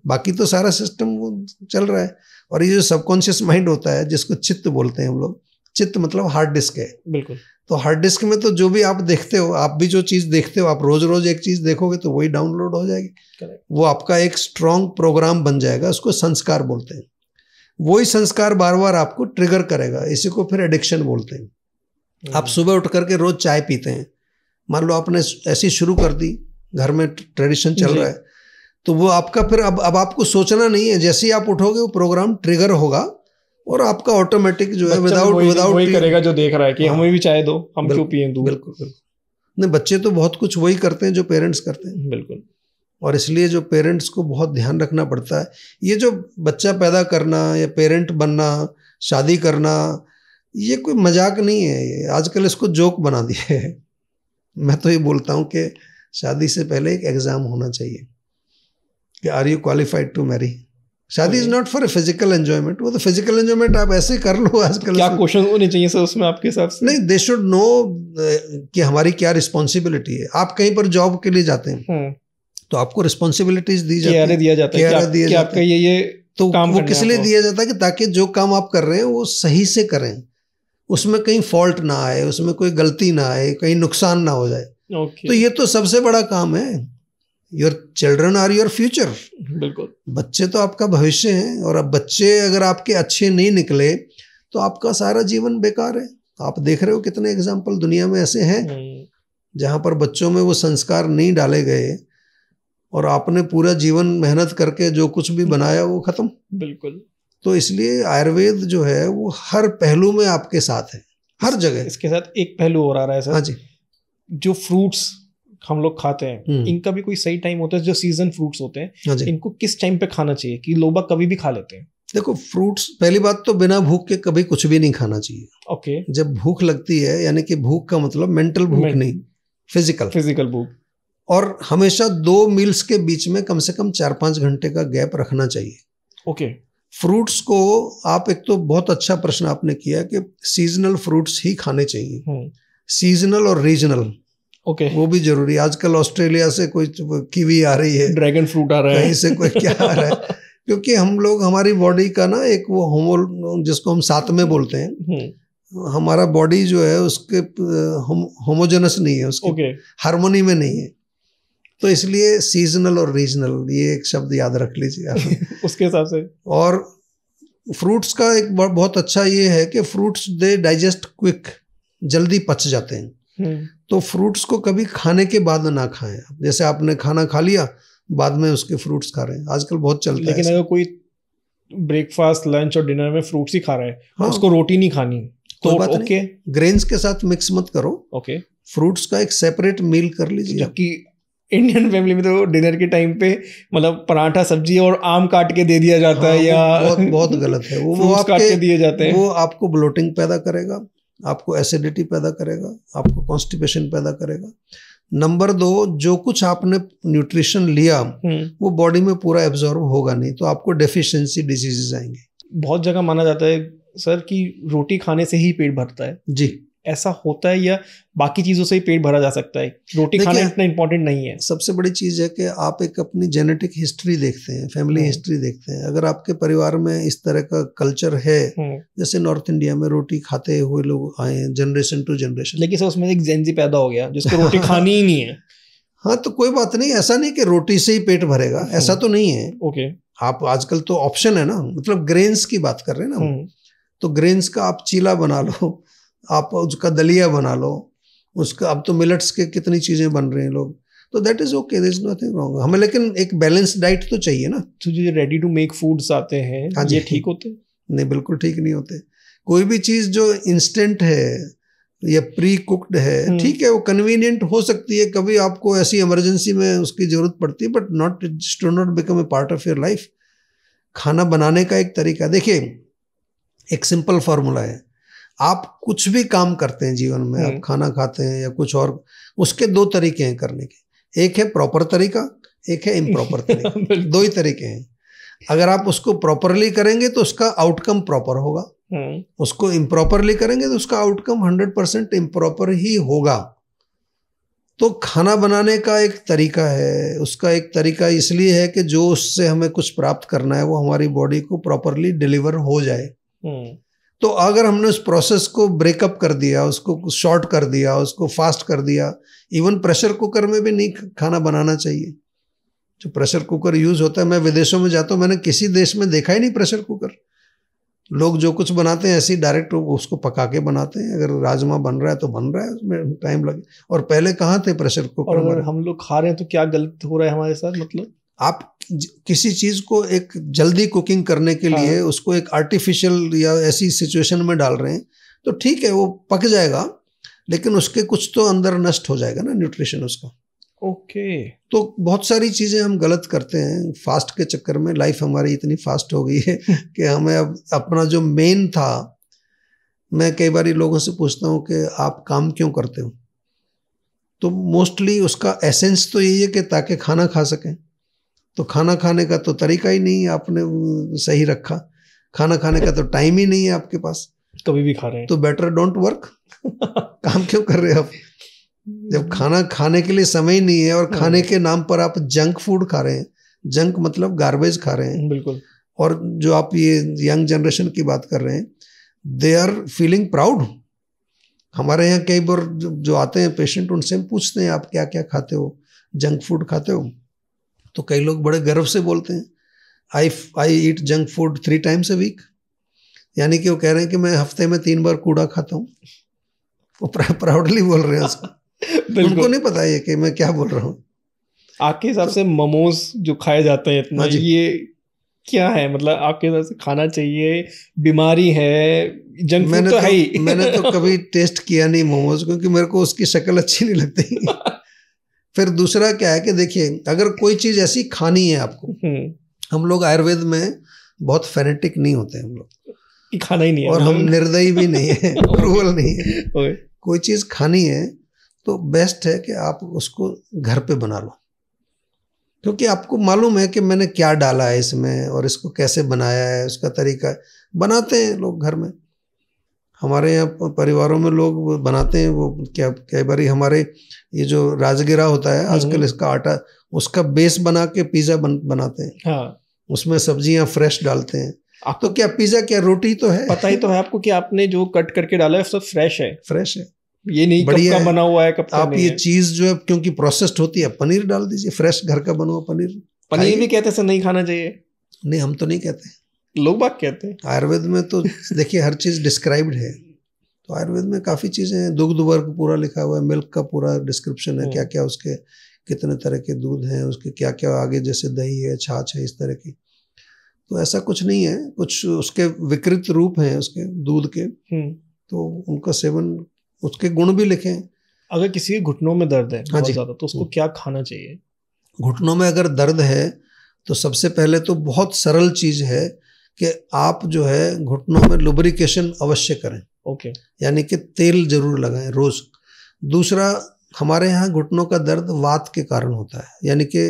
बाकी तो सारा सिस्टम वो चल रहा है। और ये जो सबकॉन्शियस माइंड होता है, जिसको चित्त बोलते हैं हम लोग, चित्त मतलब हार्ड डिस्क है। बिल्कुल। तो हार्ड डिस्क में तो जो भी आप देखते हो, आप भी जो चीज़ देखते हो, आप रोज रोज एक चीज़ देखोगे तो वही डाउनलोड हो जाएगी। करेक्ट। वो आपका एक स्ट्रॉन्ग प्रोग्राम बन जाएगा, उसको संस्कार बोलते हैं। वही संस्कार बार बार आपको ट्रिगर करेगा, इसी को फिर एडिक्शन बोलते हैं। आप सुबह उठ करके रोज चाय पीते हैं, मान लो आपने ऐसी शुरू कर दी, घर में ट्रेडिशन चल रहा है, तो वो आपका फिर अब आपको सोचना नहीं है, जैसे ही आप उठोगे वो प्रोग्राम ट्रिगर होगा और आपका ऑटोमेटिक जो है विदाउट वही करेगा जो देख रहा है कि हमें भी चाय दो, हम क्यों पिए दूध। बिल्कुल बिल्कुल। नहीं, बच्चे तो बहुत कुछ वही करते हैं जो पेरेंट्स करते हैं। बिल्कुल। और इसलिए जो पेरेंट्स को बहुत ध्यान रखना पड़ता है, ये जो बच्चा पैदा करना या पेरेंट बनना, शादी करना, ये कोई मजाक नहीं है। ये आजकल इसको जोक बना दिया है। मैं तो ये बोलता हूँ कि शादी से पहले एक एग्जाम होना चाहिए कि are you qualified to marry. शादी is not for a physical enjoyment. वो तो फिजिकल एंजॉयमेंट आप ऐसे कर लो आजकल। क्या क्वेश्चन होने चाहिए सर उसमें आपके हिसाब से? नहीं, दे शुड नो कि हमारी क्या रिस्पॉन्सिबिलिटी है। आप कहीं पर जॉब के लिए जाते हैं तो आपको रिस्पॉन्सिबिलिटीज दी जाती है, दिया जाता है कि आपका ये तो वो किस लिए दिया जाता है कि ताकि जो काम आप कर रहे हैं वो सही से करें, उसमें कहीं फॉल्ट ना आए, उसमें कोई गलती ना आए, कहीं नुकसान ना हो जाए। तो ये तो सबसे बड़ा काम है। Your children are your future. बिल्कुल। बच्चे तो आपका भविष्य हैं, और अब बच्चे अगर आपके अच्छे नहीं निकले तो आपका सारा जीवन बेकार है। आप देख रहे हो कितने एग्जाम्पल दुनिया में ऐसे हैं जहां पर बच्चों में वो संस्कार नहीं डाले गए और आपने पूरा जीवन मेहनत करके जो कुछ भी बनाया वो खत्म। बिल्कुल। तो इसलिए आयुर्वेद जो है वो हर पहलू में आपके साथ है, हर जगह। इसके साथ एक पहलू और आ रहा है सर। हाँ जी। जो फ्रूट्स हम लोग खाते हैं, इनका भी कोई सही टाइम होता है? जो सीजन फ्रूट्स होते हैं, हाँ जी, इनको किस टाइम पे खाना चाहिए कि लोग कभी भी खा लेते हैं? देखो, फ्रूट्स पहली बात तो बिना भूख के कभी कुछ भी नहीं खाना चाहिए। ओके। जब भूख लगती है, यानी कि भूख का मतलब मेंटल भूख नहीं, फिजिकल भूख। और हमेशा 2 मील्स के बीच में कम से कम 4-5 घंटे का गैप रखना चाहिए। ओके। फ्रूट्स को आप, एक तो बहुत अच्छा प्रश्न आपने किया कि सीजनल फ्रूट्स ही खाने चाहिए, सीजनल और रीजनल। ओके। वो भी जरूरी। आजकल ऑस्ट्रेलिया से कोई कीवी आ रही है, ड्रैगन फ्रूट आ रहा है, कहीं से कोई क्या आ रहा है, क्योंकि हम लोग, हमारी बॉडी का ना एक वो जिसको हम साथ में बोलते हैं, हमारा बॉडी जो है उसके होमोजेनस नहीं है, उसके हार्मोनी में नहीं है। तो इसलिए सीजनल और रीजनल, ये एक शब्द याद रख लीजिए आप। उसके हिसाब से। और फ्रूट्स का एक बहुत अच्छा ये है कि फ्रूट्स दे डाइजेस्ट क्विक, जल्दी पच जाते हैं। तो फ्रूट्स को कभी खाने के बाद ना खाएं। जैसे आपने खाना खा लिया, बाद में उसके फ्रूट्स खा रहे हैं, आजकल बहुत चलता है। लेकिन अगर कोई ब्रेकफास्ट, लंच और डिनर में फ्रूट्स ही खा रहा है, हाँ, उसको रोटी नहीं खानी, तो ओके, ग्रेन्स के साथ मिक्स मत करो। ओके, फ्रूट्स का एक सेपरेट मील कर लीजिए। जबकि इंडियन फैमिली में तो डिनर के टाइम पे मतलब पराठा, सब्जी और आम काट के दे दिया जाता है, या बहुत गलत है वो आपके काट के दिए जाते हैं। वो आपको ब्लोटिंग पैदा करेगा, आपको एसिडिटी पैदा करेगा, आपको कॉन्स्टिपेशन पैदा करेगा। नंबर 2, जो कुछ आपने न्यूट्रिशन लिया वो बॉडी में पूरा एब्जॉर्ब होगा नहीं, तो आपको डेफिशिएंसी डिजीजेस आएंगे। बहुत जगह माना जाता है सर कि रोटी खाने से ही पेट भरता है। जी, ऐसा होता है या बाकी चीजों से ही पेट भरा जा सकता है? रोटी खाना इतना इंपॉर्टेंट नहीं है। सबसे बड़ी चीज है कि आप एक अपनी जेनेटिक हिस्ट्री देखते हैं, फैमिली हिस्ट्री देखते हैं। अगर आपके परिवार में इस तरह का कल्चर है, जैसे नॉर्थ इंडिया में रोटी खाते हुए लोग आए हैं जनरेशन टू जनरेशन, लेकिन सर उसमें एक जेंजी पैदा हो गया जिसको रोटी खानी ही नहीं है। हाँ, तो कोई बात नहीं, ऐसा नहीं कि रोटी से ही पेट भरेगा, ऐसा तो नहीं है। ओके, आप आजकल तो ऑप्शन है ना, मतलब ग्रेन्स की बात कर रहे हैं ना, तो ग्रेन्स का आप चीला बना लो, आप उसका दलिया बना लो, उसका अब तो मिलेट्स के कितनी चीजें बन रहे हैं लोग, तो that is okay, there is nothing wrong. हमें लेकिन एक बैलेंस डाइट तो चाहिए ना। तो जो रेडी टू मेक फूड्स आते हैं, ये ठीक होते हैं? नहीं, बिल्कुल ठीक नहीं होते। कोई भी चीज जो इंस्टेंट है या प्री कुक्ड है, ठीक है, वो कन्वीनियंट हो सकती है, कभी आपको ऐसी इमरजेंसी में उसकी जरूरत पड़ती है, but not to not become a part of your life. खाना बनाने का एक तरीका देखिए, एक सिंपल फॉर्मूला है। आप कुछ भी काम करते हैं जीवन में, आप खाना खाते हैं या कुछ और, उसके 2 तरीके हैं करने के। एक है प्रॉपर तरीका, एक है इम्प्रॉपर तरीका। 2 ही तरीके हैं। अगर आप उसको प्रॉपरली करेंगे तो उसका आउटकम प्रॉपर होगा, उसको इम्प्रॉपरली करेंगे तो उसका आउटकम 100% इम्प्रॉपर ही होगा। तो खाना बनाने का एक तरीका है, उसका एक तरीका इसलिए है कि जो उससे हमें कुछ प्राप्त करना है वो हमारी बॉडी को प्रॉपरली डिलीवर हो जाए। तो अगर हमने उस प्रोसेस को ब्रेकअप कर दिया, उसको शॉर्ट कर दिया, उसको फास्ट कर दिया, इवन प्रेशर कुकर में भी नहीं खाना बनाना चाहिए। जो प्रेशर कुकर यूज होता है, मैं विदेशों में जाता हूँ, मैंने किसी देश में देखा ही नहीं प्रेशर कुकर। लोग जो कुछ बनाते हैं ऐसे ही डायरेक्ट उसको पका के बनाते हैं। अगर राजमा बन रहा है तो बन रहा है, उसमें टाइम लगे। और पहले कहाँ थे प्रेशर कुकर? और अगर हम लोग खा रहे हैं तो क्या गलत हो रहा है हमारे साथ? मतलब आप किसी चीज को एक जल्दी कुकिंग करने के लिए उसको एक आर्टिफिशियल या ऐसी सिचुएशन में डाल रहे हैं, तो ठीक है वो पक जाएगा, लेकिन उसके कुछ तो अंदर नष्ट हो जाएगा ना, न्यूट्रिशन उसका। ओके। तो बहुत सारी चीजें हम गलत करते हैं फास्ट के चक्कर में। लाइफ हमारी इतनी फास्ट हो गई है कि हमें अब अपना जो मेन था, मैं कई बार लोगों से पूछता हूँ कि आप काम क्यों करते हो, तो मोस्टली उसका एसेंस तो यही है कि ताकि खाना खा सकें। तो खाना खाने का तो तरीका ही नहीं आपने सही रखा, खाना खाने का तो टाइम ही नहीं है आपके पास, कभी भी खा रहे हैं, तो बेटर डोंट वर्क। काम क्यों कर रहे हो आप जब खाना खाने के लिए समय ही नहीं है, और खाने के नाम पर आप जंक फूड खा रहे हैं। जंक मतलब गार्बेज खा रहे हैं। बिल्कुल। और जो आप ये यंग जनरेशन की बात कर रहे हैं, दे आर फीलिंग प्राउड। हमारे यहाँ कई बार जो आते हैं पेशेंट, उनसे हम पूछते हैं आप क्या क्या खाते हो, जंक फूड खाते हो? तो कई लोग बड़े गर्व से बोलते हैं I eat junk food 3 times a week, यानी कि वो कह रहे हैं कि मैं हफ्ते में 3 बार कूड़ा खाता हूँ। वो प्राउडली बोल रहे हैं उसको। उनको नहीं पता है कि मैं क्या बोल रहा हूँ। आपके हिसाब से मोमोज जो खाए जाते हैं इतना, ये क्या है? मतलब आपके हिसाब से खाना चाहिए, बीमारी है, जंक फूड तो है ही? मैंने तो कभी टेस्ट किया नहीं मोमोज, क्योंकि मेरे को उसकी शक्ल अच्छी नहीं लगती। फिर दूसरा क्या है कि देखिए, अगर कोई चीज ऐसी खानी है आपको, हम लोग आयुर्वेद में बहुत फेनेटिक नहीं होते हम लोग, खाना ही नहीं है, और हम निर्दयी भी नहीं है, क्रूअल नहीं है। कोई चीज खानी है तो बेस्ट है कि आप उसको घर पे बना लो, क्योंकि आपको मालूम है कि मैंने क्या डाला है इसमें और इसको कैसे बनाया है, उसका तरीका बनाते हैं लोग घर में। हमारे यहाँ परिवारों में लोग बनाते हैं। वो क्या कई बार हमारे ये जो राजगिरा होता है आजकल, इसका आटा, उसका बेस बना के पिज्जा बनाते हैं। हाँ। उसमें सब्जियां फ्रेश डालते हैं। तो क्या पिज्जा, क्या रोटी तो है? पता ही तो है आपको कि आपने जो कट करके डाला है सब फ्रेश है। फ्रेश है, ये नहीं कब का बना हुआ है, कब का आप ये चीज जो है क्योंकि प्रोसेस्ड होती है, पनीर डाल दीजिए, फ्रेश घर का बना हुआ पनीर। पनीर भी कहते हैं नहीं खाना चाहिए? नहीं, हम तो नहीं कहते, लोग बात कहते हैं। आयुर्वेद में तो देखिए हर चीज डिस्क्राइब्ड है। तो आयुर्वेद में काफ़ी चीज़ें हैं, दुग्ध वर्ग पूरा लिखा हुआ है, मिल्क का पूरा डिस्क्रिप्शन है, क्या क्या उसके कितने तरह के दूध हैं, उसके क्या क्या आगे जैसे दही है, छाछ है, इस तरह की। तो ऐसा कुछ नहीं है, कुछ उसके विकृत रूप हैं उसके दूध के, तो उनका सेवन, उसके गुण भी लिखे हैं। अगर किसी के घुटनों में दर्द है हाँ बहुत जी, ज़्यादा, तो उसको क्या खाना चाहिए? घुटनों में अगर दर्द है तो सबसे पहले तो बहुत सरल चीज़ है कि आप जो है घुटनों में लुब्रिकेशन अवश्य करें। ओके। यानी कि तेल जरूर लगाएं रोज। दूसरा, हमारे यहाँ घुटनों का दर्द वात के कारण होता है, यानी कि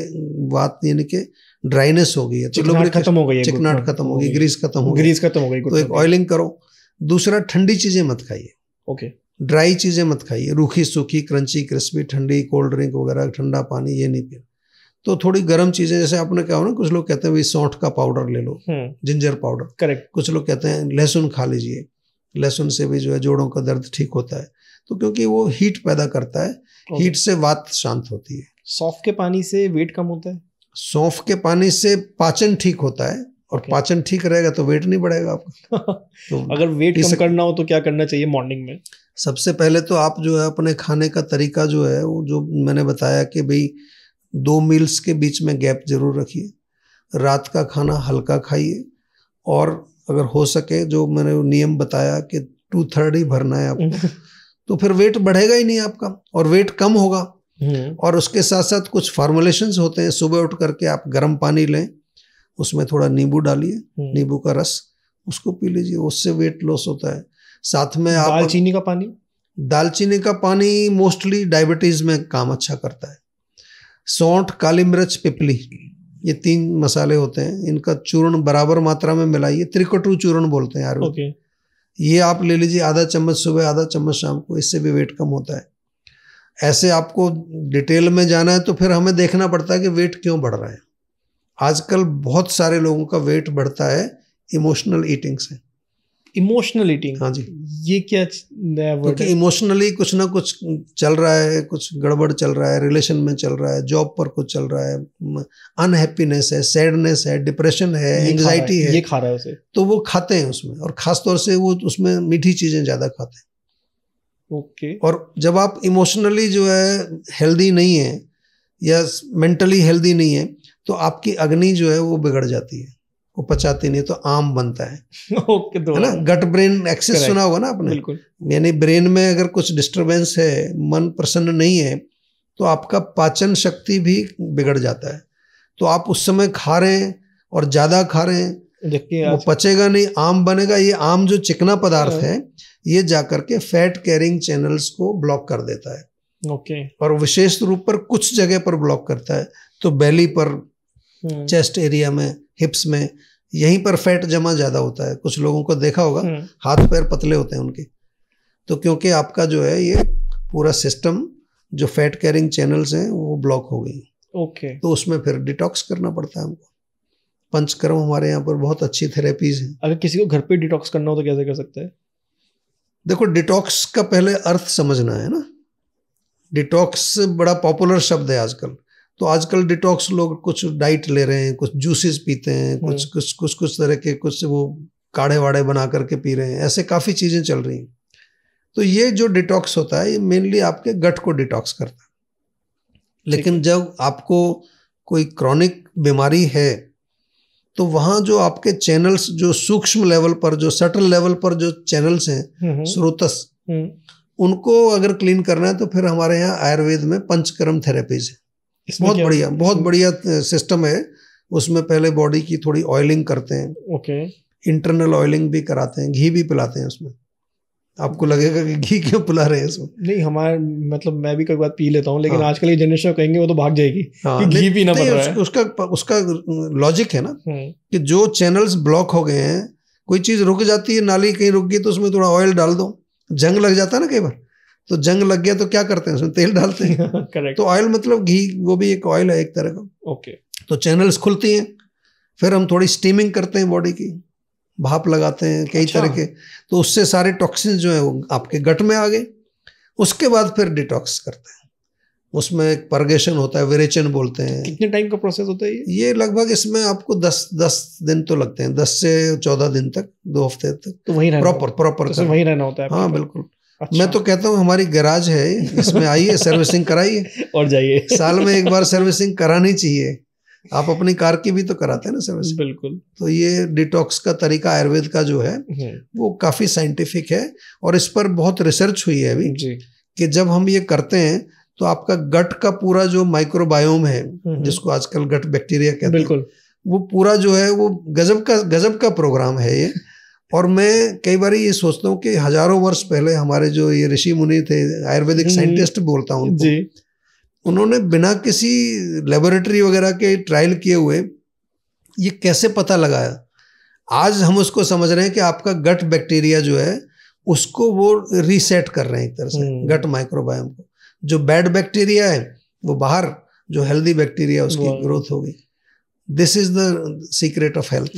वात यानी कि ड्राइनेस हो गई है, तो चिकनाहट खत्म हो गई है, चिकनाहट खत्म हो गई, ग्रीस खत्म हो गई, ग्रीस खत्म हो गई, तो एक ऑयलिंग करो। दूसरा, ठंडी चीजें मत खाइए। ओके। ड्राई चीजें मत खाइए, रूखी सूखी क्रंची क्रिस्पी ठंडी कोल्ड ड्रिंक वगैरह, ठंडा पानी ये नहीं पिए। तो थोड़ी गर्म चीजें, जैसे आपने कहा ना, कुछ लोग कहते हैं भाई सौंठ का पाउडर ले लो, जिंजर पाउडर, करेक्ट। कुछ लोग कहते हैं लहसुन खा लीजिए, लहसुन से भी जो है जोड़ों का दर्द ठीक होता है, तो क्योंकि वो हीट पैदा करता है, हीट से वात शांत होती है। सौंफ के पानी से वेट कम होता है? सौंफ के पानी से पाचन ठीक होता है, और पाचन ठीक रहेगा तो वेट नहीं बढ़ेगा आपका। तो अगर वेट कम करना हो तो क्या करना चाहिए मॉर्निंग में? सबसे पहले तो आप जो है अपने खाने का तरीका जो है, वो जो मैंने बताया कि भाई 2 मील्स के बीच में गैप जरूर रखिए, रात का खाना हल्का खाइए, और अगर हो सके जो मैंने नियम बताया कि 2/3 ही भरना है आपको, तो फिर वेट बढ़ेगा ही नहीं आपका, और वेट कम होगा। और उसके साथ साथ कुछ फॉर्मुलेशंस होते हैं, सुबह उठ करके आप गर्म पानी लें, उसमें थोड़ा नींबू डालिए, नींबू का रस, उसको पी लीजिए, उससे वेट लॉस होता है। साथ में आप दालचीनी का पानी, दालचीनी का पानी मोस्टली डायबिटीज में काम अच्छा करता है। सौंठ, काली मिर्च, पिपली, ये 3 मसाले होते हैं, इनका चूर्ण बराबर मात्रा में मिलाइए, त्रिकटु चूर्ण बोलते हैं आयुर्वेद। ओके। ये आप ले लीजिए, आधा चम्मच सुबह, आधा चम्मच शाम को, इससे भी वेट कम होता है। ऐसे आपको डिटेल में जाना है तो फिर हमें देखना पड़ता है कि वेट क्यों बढ़ रहा है। आजकल बहुत सारे लोगों का वेट बढ़ता है इमोशनल ईटिंग से। Emotional eating? हाँ जी। ये क्या नया वर्ड क्योंकि है? इमोशनली कुछ ना कुछ चल रहा है, कुछ गड़बड़ चल रहा है, रिलेशन में चल रहा है, जॉब पर कुछ चल रहा है, अनहैप्पीनेस है, सैडनेस है, डिप्रेशन है, एंग्जाइटी है, ये खा रहा है उसे, तो वो खाते हैं उसमें, और खासतौर से वो उसमें मीठी चीजें ज्यादा खाते हैं। ओके। और जब आप इमोशनली जो है हेल्दी नहीं है या मेंटली हेल्दी नहीं है, तो आपकी अग्नि जो है वो बिगड़ जाती है, वो पचाती नहीं, तो आम बनता है। ओके, है ना, गट ब्रेन एक्सेस सुना होगा ना आपने? बिल्कुल। यानी ब्रेन में अगर कुछ डिस्टरबेंस है, मन प्रसन्न नहीं है, तो आपका पाचन शक्ति भी बिगड़ जाता है। तो आप उस समय खा रहे हैं और ज्यादा खा रहे हैं, वो पचेगा नहीं, आम बनेगा। ये आम जो चिकना पदार्थ है, ये जाकर के फैट कैरिंग चैनल्स को ब्लॉक कर देता है। ओके। और विशेष रूप पर कुछ जगह पर ब्लॉक करता है, तो बेली पर, चेस्ट एरिया में, हिप्स में, यहीं पर फैट जमा ज्यादा होता है। कुछ लोगों को देखा होगा, हाथ पैर पतले होते हैं उनके, तो क्योंकि आपका जो है ये पूरा सिस्टम, जो फैट कैरिंग चैनल्स हैं, वो ब्लॉक हो गई। ओके। तो उसमें फिर डिटॉक्स करना पड़ता है हमको। पंचकर्म हमारे यहाँ पर बहुत अच्छी थेरेपीज हैं। अगर किसी को घर पे डिटॉक्स करना हो तो कैसे कर सकते हैं? देखो, डिटॉक्स का पहले अर्थ समझना है ना। डिटॉक्स बड़ा पॉपुलर शब्द है आजकल, तो आजकल डिटॉक्स लोग कुछ डाइट ले रहे हैं, कुछ जूसेस पीते हैं, कुछ तरह के कुछ वो काढ़े वाड़े बना करके पी रहे हैं, ऐसे काफ़ी चीज़ें चल रही हैं। तो ये जो डिटॉक्स होता है, ये मेनली आपके गट को डिटॉक्स करता है। लेकिन जब आपको कोई क्रॉनिक बीमारी है, तो वहाँ जो आपके चैनल्स, जो सूक्ष्म लेवल पर, जो सटल लेवल पर जो चैनल्स हैं, स्रोतस, उनको अगर क्लीन करना है, तो फिर हमारे यहाँ आयुर्वेद में पंचकर्म थेरेपीज है। बहुत बढ़िया सिस्टम है। उसमें पहले बॉडी की थोड़ी ऑयलिंग करते हैं। ओके। इंटरनल ऑयलिंग भी कराते हैं, घी भी पिलाते हैं उसमें। आपको लगेगा कि घी क्यों पिला रहे हैं इसमें? नहीं, हमारे मतलब मैं भी कई बार पी लेता हूँ, लेकिन आजकल ये जनरेशन कहेंगे वो तो भाग जाएगी कि घी पीना पड़ रहा है। उसका लॉजिक है ना कि जो चैनल्स ब्लॉक हो गए हैं, कोई चीज रुक जाती है, नाली कहीं रुक गई, तो उसमें थोड़ा ऑयल डाल दो। जंग लग जाता है ना कई बार, तो जंग लग गया तो क्या करते हैं, उसमें तेल डालते हैं। करेक्ट। तो ऑयल मतलब घी, वो भी एक ऑयल है एक तरह का। ओके। तो चैनल्स खुलती हैं, फिर हम थोड़ी स्टीमिंग करते हैं बॉडी की, भाप लगाते हैं कई तरह के, तो उससे सारे टॉक्सिन जो है वो आपके गट में आ गए। उसके बाद फिर डिटॉक्स करते हैं। उसमें एक परगेशन होता है, विरेचन बोलते हैं। कितने टाइम का प्रोसेस होता है ये लगभग इसमें आपको 10 दिन तो लगते हैं, 10 से 14 दिन तक, 2 हफ्ते तक। तो वहीं रहना प्रॉपर तो वहीं रहना होता है? हाँ बिल्कुल। अच्छा। मैं तो कहता हूँ हमारी गैराज है, इसमें आइए सर्विसिंग कराइए और जाइए। साल में एक बार सर्विसिंग करानी चाहिए। आप अपनी कार की भी तो कराते हैं ना सर्विसिंग। बिल्कुल। तो ये डिटॉक्स का तरीका आयुर्वेद का जो है वो काफी साइंटिफिक है, और इस पर बहुत रिसर्च हुई है अभी कि जब हम ये करते हैं तो आपका गट का पूरा जो माइक्रोबायोम है, जिसको आजकल गट बैक्टीरिया कहते हैं, वो पूरा जो है वो गजब का प्रोग्राम है ये। और मैं कई बार ये सोचता हूँ कि हजारों वर्ष पहले हमारे जो ये ऋषि मुनि थे, आयुर्वेदिक साइंटिस्ट बोलता हूँ उनको, उन्होंने बिना किसी लेबोरेटरी वगैरह के ट्रायल किए हुए ये कैसे पता लगाया। आज हम उसको समझ रहे हैं कि आपका गट बैक्टीरिया जो है उसको वो रीसेट कर रहे हैं एक तरह से, गट माइक्रोबायोम को। जो बैड बैक्टीरिया है वो बाहर, जो हेल्दी बैक्टीरिया उसकी ग्रोथ होगी। This is the secret of health,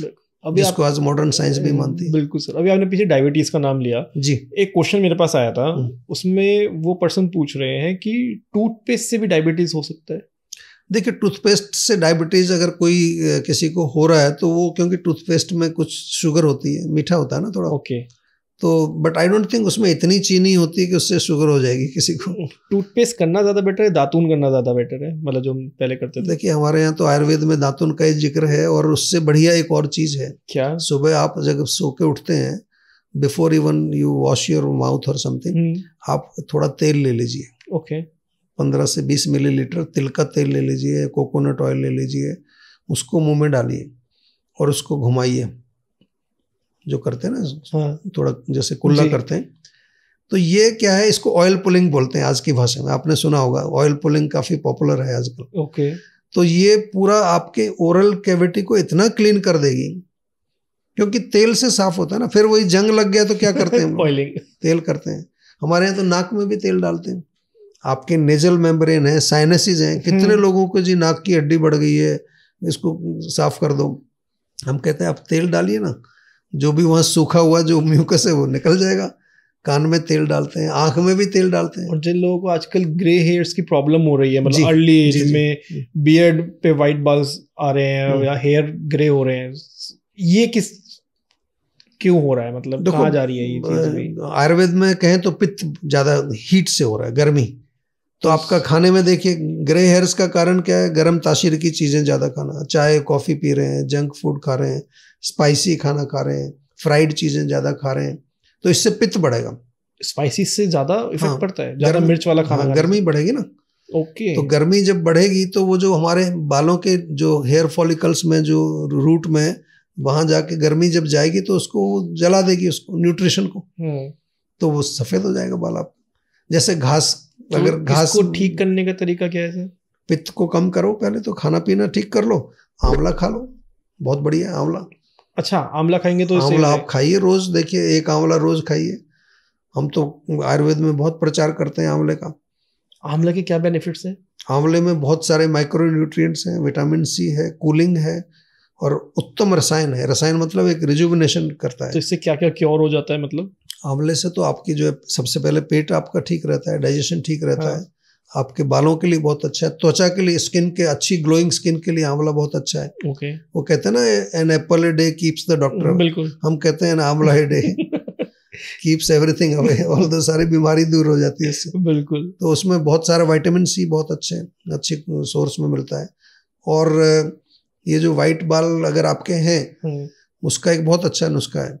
जिसको आज मॉडर्न साइंस भी मानती है। बिल्कुल सर। अभी आपने पीछे डायबिटीज का नाम लिया जी। एक क्वेश्चन मेरे पास आया था, उसमें वो पर्सन पूछ रहे हैं कि टूथपेस्ट से भी डायबिटीज हो सकता है? देखिए, टूथपेस्ट से डायबिटीज अगर कोई किसी को हो रहा है तो वो, क्योंकि टूथपेस्ट में कुछ शुगर होती है, मीठा होता है ना थोड़ा। ओके। तो बट आई डोंट थिंक उसमें इतनी चीनी होती है कि उससे शुगर हो जाएगी किसी को। टूथपेस्ट करना ज्यादा बेटर है, दातून करना ज्यादा बेटर है, मतलब जो हम पहले करते थे? देखिए, हमारे यहाँ तो आयुर्वेद में दातून का ही जिक्र है, और उससे बढ़िया एक और चीज है। क्या? सुबह आप जब सो के उठते हैं, before even you wash your mouth और समथिंग, आप थोड़ा तेल ले लीजिए। ओके। 15 से 20 मिलीलीटर तिल का तेल ले लीजिए, कोकोनट ऑयल ले लीजिए, उसको मुंह में डालिए और उसको घुमाइए, जो करते हैं ना। हाँ। थोड़ा जैसे कुल्ला करते हैं। तो ये क्या है, इसको ऑयल पुलिंग बोलते हैं आज की भाषा में, आपने सुना होगा। ऑयल पुलिंग काफी पॉपुलर है आजकल। ओके। तो ये पूरा आपके ओरल कैविटी को इतना क्लीन कर देगी, क्योंकि तेल से साफ होता है ना। फिर वही जंग लग गया तो क्या करते हैं ऑयलिंग तेल करते हैं। हमारे यहाँ तो नाक में भी तेल डालते हैं। आपके नेजल मेम्ब्रेन है, साइनसिस हैं, कितने लोगों को जी नाक की हड्डी बढ़ गई है, इसको साफ कर दो। हम कहते हैं आप तेल डालिए ना, जो भी वहाँ सूखा हुआ जो म्यूकस है वो निकल जाएगा। कान में तेल डालते हैं, आंख में भी तेल डालते हैं। और जिन लोगों को आजकल ग्रे हेयर्स की प्रॉब्लम हो रही है, मतलब अर्ली एज में बियर्ड पे वाइट बाल्स आ रहे हैं या हेयर ग्रे हो रहे हैं, ये किस क्यों हो रहा है, मतलब कहाँ जा रही है ये चीज? आयुर्वेद में कहें तो पित्त ज्यादा हीट से हो रहा है, गर्मी। तो आपका खाने में देखिए, ग्रे हेयर्स का कारण क्या है? गर्म तासीर की चीजें ज्यादा खाना, चाय कॉफी पी रहे हैं, जंक फूड खा रहे हैं, स्पाइसी खाना खा रहे हैं, फ्राइड चीजें ज्यादा खा रहे हैं, तो इससे पित्त बढ़ेगा। स्पाइसी से ज्यादा इफेक्ट पड़ता है, ज्यादा मिर्च वाला खाना? गर्मी बढ़ेगी ना। ओके। तो गर्मी जब बढ़ेगी तो वो जो हमारे बालों के जो हेयर फॉलिकल्स में, जो रूट में, वहां जाके गर्मी जब जाएगी तो उसको जला देगी, उसको न्यूट्रिशन को, तो वो सफेद हो जाएगा बाल आप। जैसे घास, तो अगर घास को ठीक करने का तरीका क्या है सर? पित्त को कम करो, पहले तो खाना पीना ठीक कर लो, आंवला खा लो, बहुत बढ़िया आंवला। अच्छा, आंवला खाएंगे तो आंवला आप खाइए रोज, देखिए एक आंवला रोज खाइए। हम तो आयुर्वेद में बहुत प्रचार करते हैं आंवले का। आंवले के क्या बेनिफिट्स हैं? आंवले में बहुत सारे माइक्रो न्यूट्रिएंट्स हैं, विटामिन सी है, कूलिंग है, और उत्तम रसायन है। रसायन मतलब एक रिजुविनेशन करता है। तो इससे क्या क्या क्योर हो जाता है? मतलब आंवले से तो आपकी जो है, सबसे पहले पेट आपका ठीक रहता है, डाइजेशन ठीक रहता है, आपके बालों के लिए बहुत अच्छा है, त्वचा के लिए, स्किन के, अच्छी ग्लोइंग स्किन के लिए आंवला बहुत अच्छा है। ओके। वो कहते हैं ना, an apple a day keeps the doctor. बिल्कुल। हम कहते हैं ना, amla a day keeps everything away, और तो सारी बीमारी दूर हो जाती है इससे। बिल्कुल। तो उसमें बहुत सारा विटामिन सी बहुत अच्छे सोर्स में मिलता है। और ये जो वाइट बाल अगर आपके हैं, उसका एक बहुत अच्छा नुस्खा है।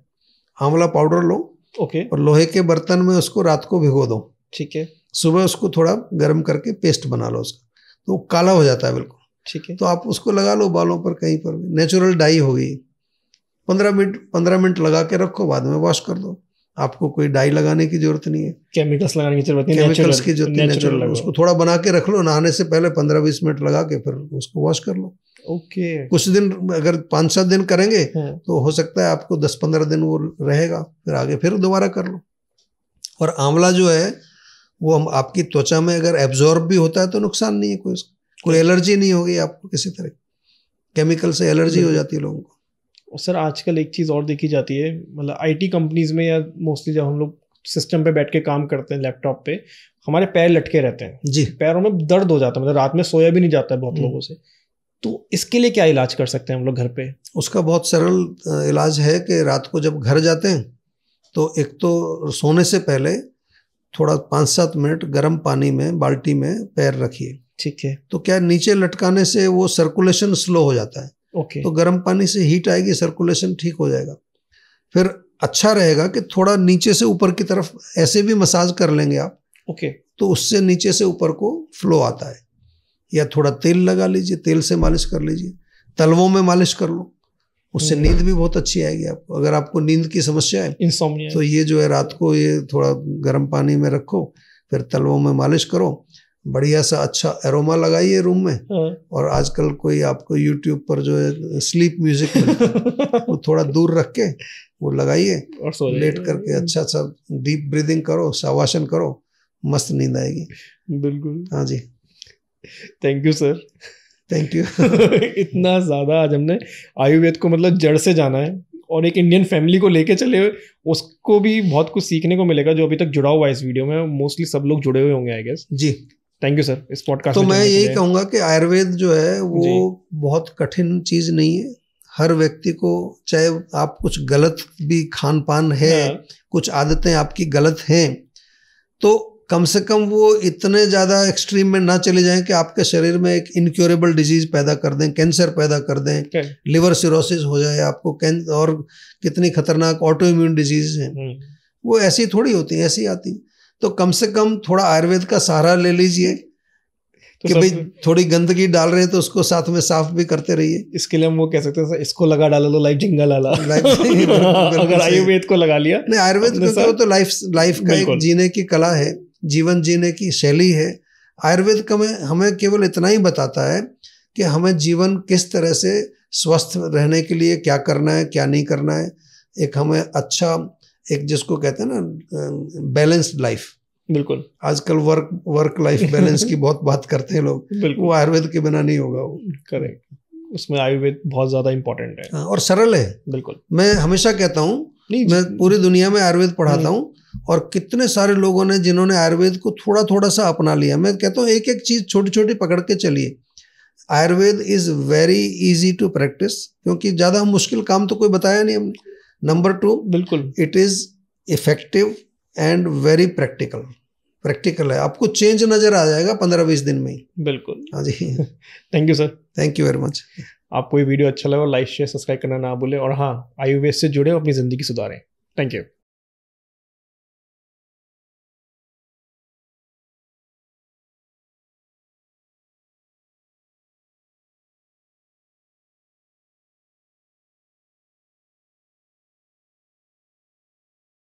आंवला पाउडर लो, ओके, और लोहे के बर्तन में उसको रात को भिगो दो। ठीक है। सुबह उसको थोड़ा गर्म करके पेस्ट बना लो उसका, तो वो काला हो जाता है बिल्कुल। ठीक है। तो आप उसको लगा लो बालों पर, कहीं पर भी, नेचुरल डाई हो गई। 15 मिनट लगा के रखो, बाद में वॉश कर दो। आपको कोई डाई लगाने की जरूरत नहीं है, केमिकल्स लगाने की जरूरत नहीं, केमिकल्स की जरूरत नहीं, नेचुरल। उसको थोड़ा बना के रख लो, नहाने से पहले 15-20 मिनट लगा के फिर उसको वॉश कर लो। ओके। कुछ दिन, अगर 5-7 दिन करेंगे तो हो सकता है आपको 10-15 दिन वो रहेगा, फिर आगे फिर दोबारा कर लो। और आंवला जो है वो हम आपकी त्वचा में अगर एब्जॉर्ब भी होता है तो नुकसान नहीं है, कोई एलर्जी नहीं होगी आपको किसी तरह। केमिकल से एलर्जी हो जाती है लोगों को। सर आजकल एक चीज़ और देखी जाती है, मतलब आईटी कंपनीज में, या मोस्टली जब हम लोग सिस्टम पे बैठ के काम करते हैं लैपटॉप पे, हमारे पैर लटके रहते हैं जी, पैरों में दर्द हो जाता है, मतलब रात में सोया भी नहीं जाता है बहुत लोगों से। तो इसके लिए क्या इलाज कर सकते हैं हम लोग घर पे? उसका बहुत सरल इलाज है कि रात को जब घर जाते हैं तो एक तो सोने से पहले थोड़ा 5-7 मिनट गर्म पानी में बाल्टी में पैर रखिए। ठीक है। तो क्या नीचे लटकाने से वो सर्कुलेशन स्लो हो जाता है। ओके। तो गर्म पानी से हीट आएगी, सर्कुलेशन ठीक हो जाएगा। फिर अच्छा रहेगा कि थोड़ा नीचे से ऊपर की तरफ ऐसे भी मसाज कर लेंगे आप। ओके। तो उससे नीचे से ऊपर को फ्लो आता है। या थोड़ा तेल लगा लीजिए, तेल से मालिश कर लीजिए, तलवों में मालिश कर लो, उससे नींद भी बहुत अच्छी आएगी आपको। अगर आपको नींद की समस्या है, इंसोम्निया, तो ये जो है रात को ये थोड़ा गर्म पानी में रखो, फिर तलवों में मालिश करो, बढ़िया सा अच्छा एरोमा लगाइए रूम में। और आजकल कोई आपको यूट्यूब पर जो है स्लीप म्यूजिक वो थोड़ा दूर रख के वो लगाइए और लेट करके अच्छा सा डीप ब्रीदिंग करो, शवासन करो, मस्त नींद आएगी। बिल्कुल। हाँ जी, thank you sir. Thank you. इतना ज़्यादा आज हमने आयुर्वेद को मतलब जड़ से जाना है, और एक इंडियन फैमिली को लेके चले, उसको भी बहुत कुछ सीखने को मिलेगा जो अभी तक जुड़ा हुआ है इस वीडियो में। मोस्टली सब लोग जुड़े हुए होंगे आई गेस। जी, थैंक यू सर इस पॉडकास्ट तो में। मैं यही कहूँगा कि आयुर्वेद जो है वो बहुत कठिन चीज़ नहीं है। हर व्यक्ति को, चाहे आप कुछ गलत भी खान पान है, कुछ आदतें आपकी गलत हैं, तो कम से कम वो इतने ज़्यादा एक्सट्रीम में ना चले जाएं कि आपके शरीर में एक इनक्योरेबल डिजीज पैदा कर दें, कैंसर पैदा कर दें, लिवर सिरोसिस हो जाए आपको, और कितनी खतरनाक ऑटो इम्यून डिजीज हैं, वो ऐसी थोड़ी होती हैं, ऐसी आती। तो कम से कम थोड़ा आयुर्वेद का सहारा ले लीजिए कि भाई थोड़ी गंदगी डाल रहे हैं तो उसको साथ में साफ भी करते रहिए। इसके लिए हम वो कह सकते हैं, इसको लगा डालो तो लाइफ जिंगा लाला। अगर आयुर्वेद को लगा लिया, नहीं आयुर्वेद को तो लाइफ का एक जीने की कला है, जीवन जीने की शैली है। आयुर्वेद का हमें केवल इतना ही बताता है कि हमें जीवन किस तरह से स्वस्थ रहने के लिए क्या करना है, क्या नहीं करना है। एक हमें अच्छा, एक जिसको कहते हैं ना बैलेंस्ड लाइफ। बिल्कुल। आजकल वर्क लाइफ बैलेंस की बहुत बात करते हैं लोग, वो आयुर्वेद के बिना नहीं होगा वो। करेक्ट, उसमें आयुर्वेद बहुत ज्यादा इंपॉर्टेंट है और सरल है। बिल्कुल, मैं हमेशा कहता हूँ, मैं पूरी दुनिया में आयुर्वेद पढ़ाता हूँ, और कितने सारे लोगों ने जिन्होंने आयुर्वेद को थोड़ा थोड़ा सा अपना लिया। मैं कहता हूँ एक एक चीज छोटी छोटी पकड़ के चलिए। Ayurveda is very easy to practise, क्योंकि ज्यादा मुश्किल काम तो कोई बताया नहीं हमने। नंबर 2, बिल्कुल, it is effective and very practical है। आपको चेंज नजर आ जाएगा 15-20 दिन में ही। बिल्कुल। हाँ जी। Thank you sir. Thank you very much. आपको ये वीडियो अच्छा लगा, लाइक शेयर सब्सक्राइब करना ना भूलें, और हाँ, आयुर्वेद से जुड़े अपनी जिंदगी सुधारें। Thank you.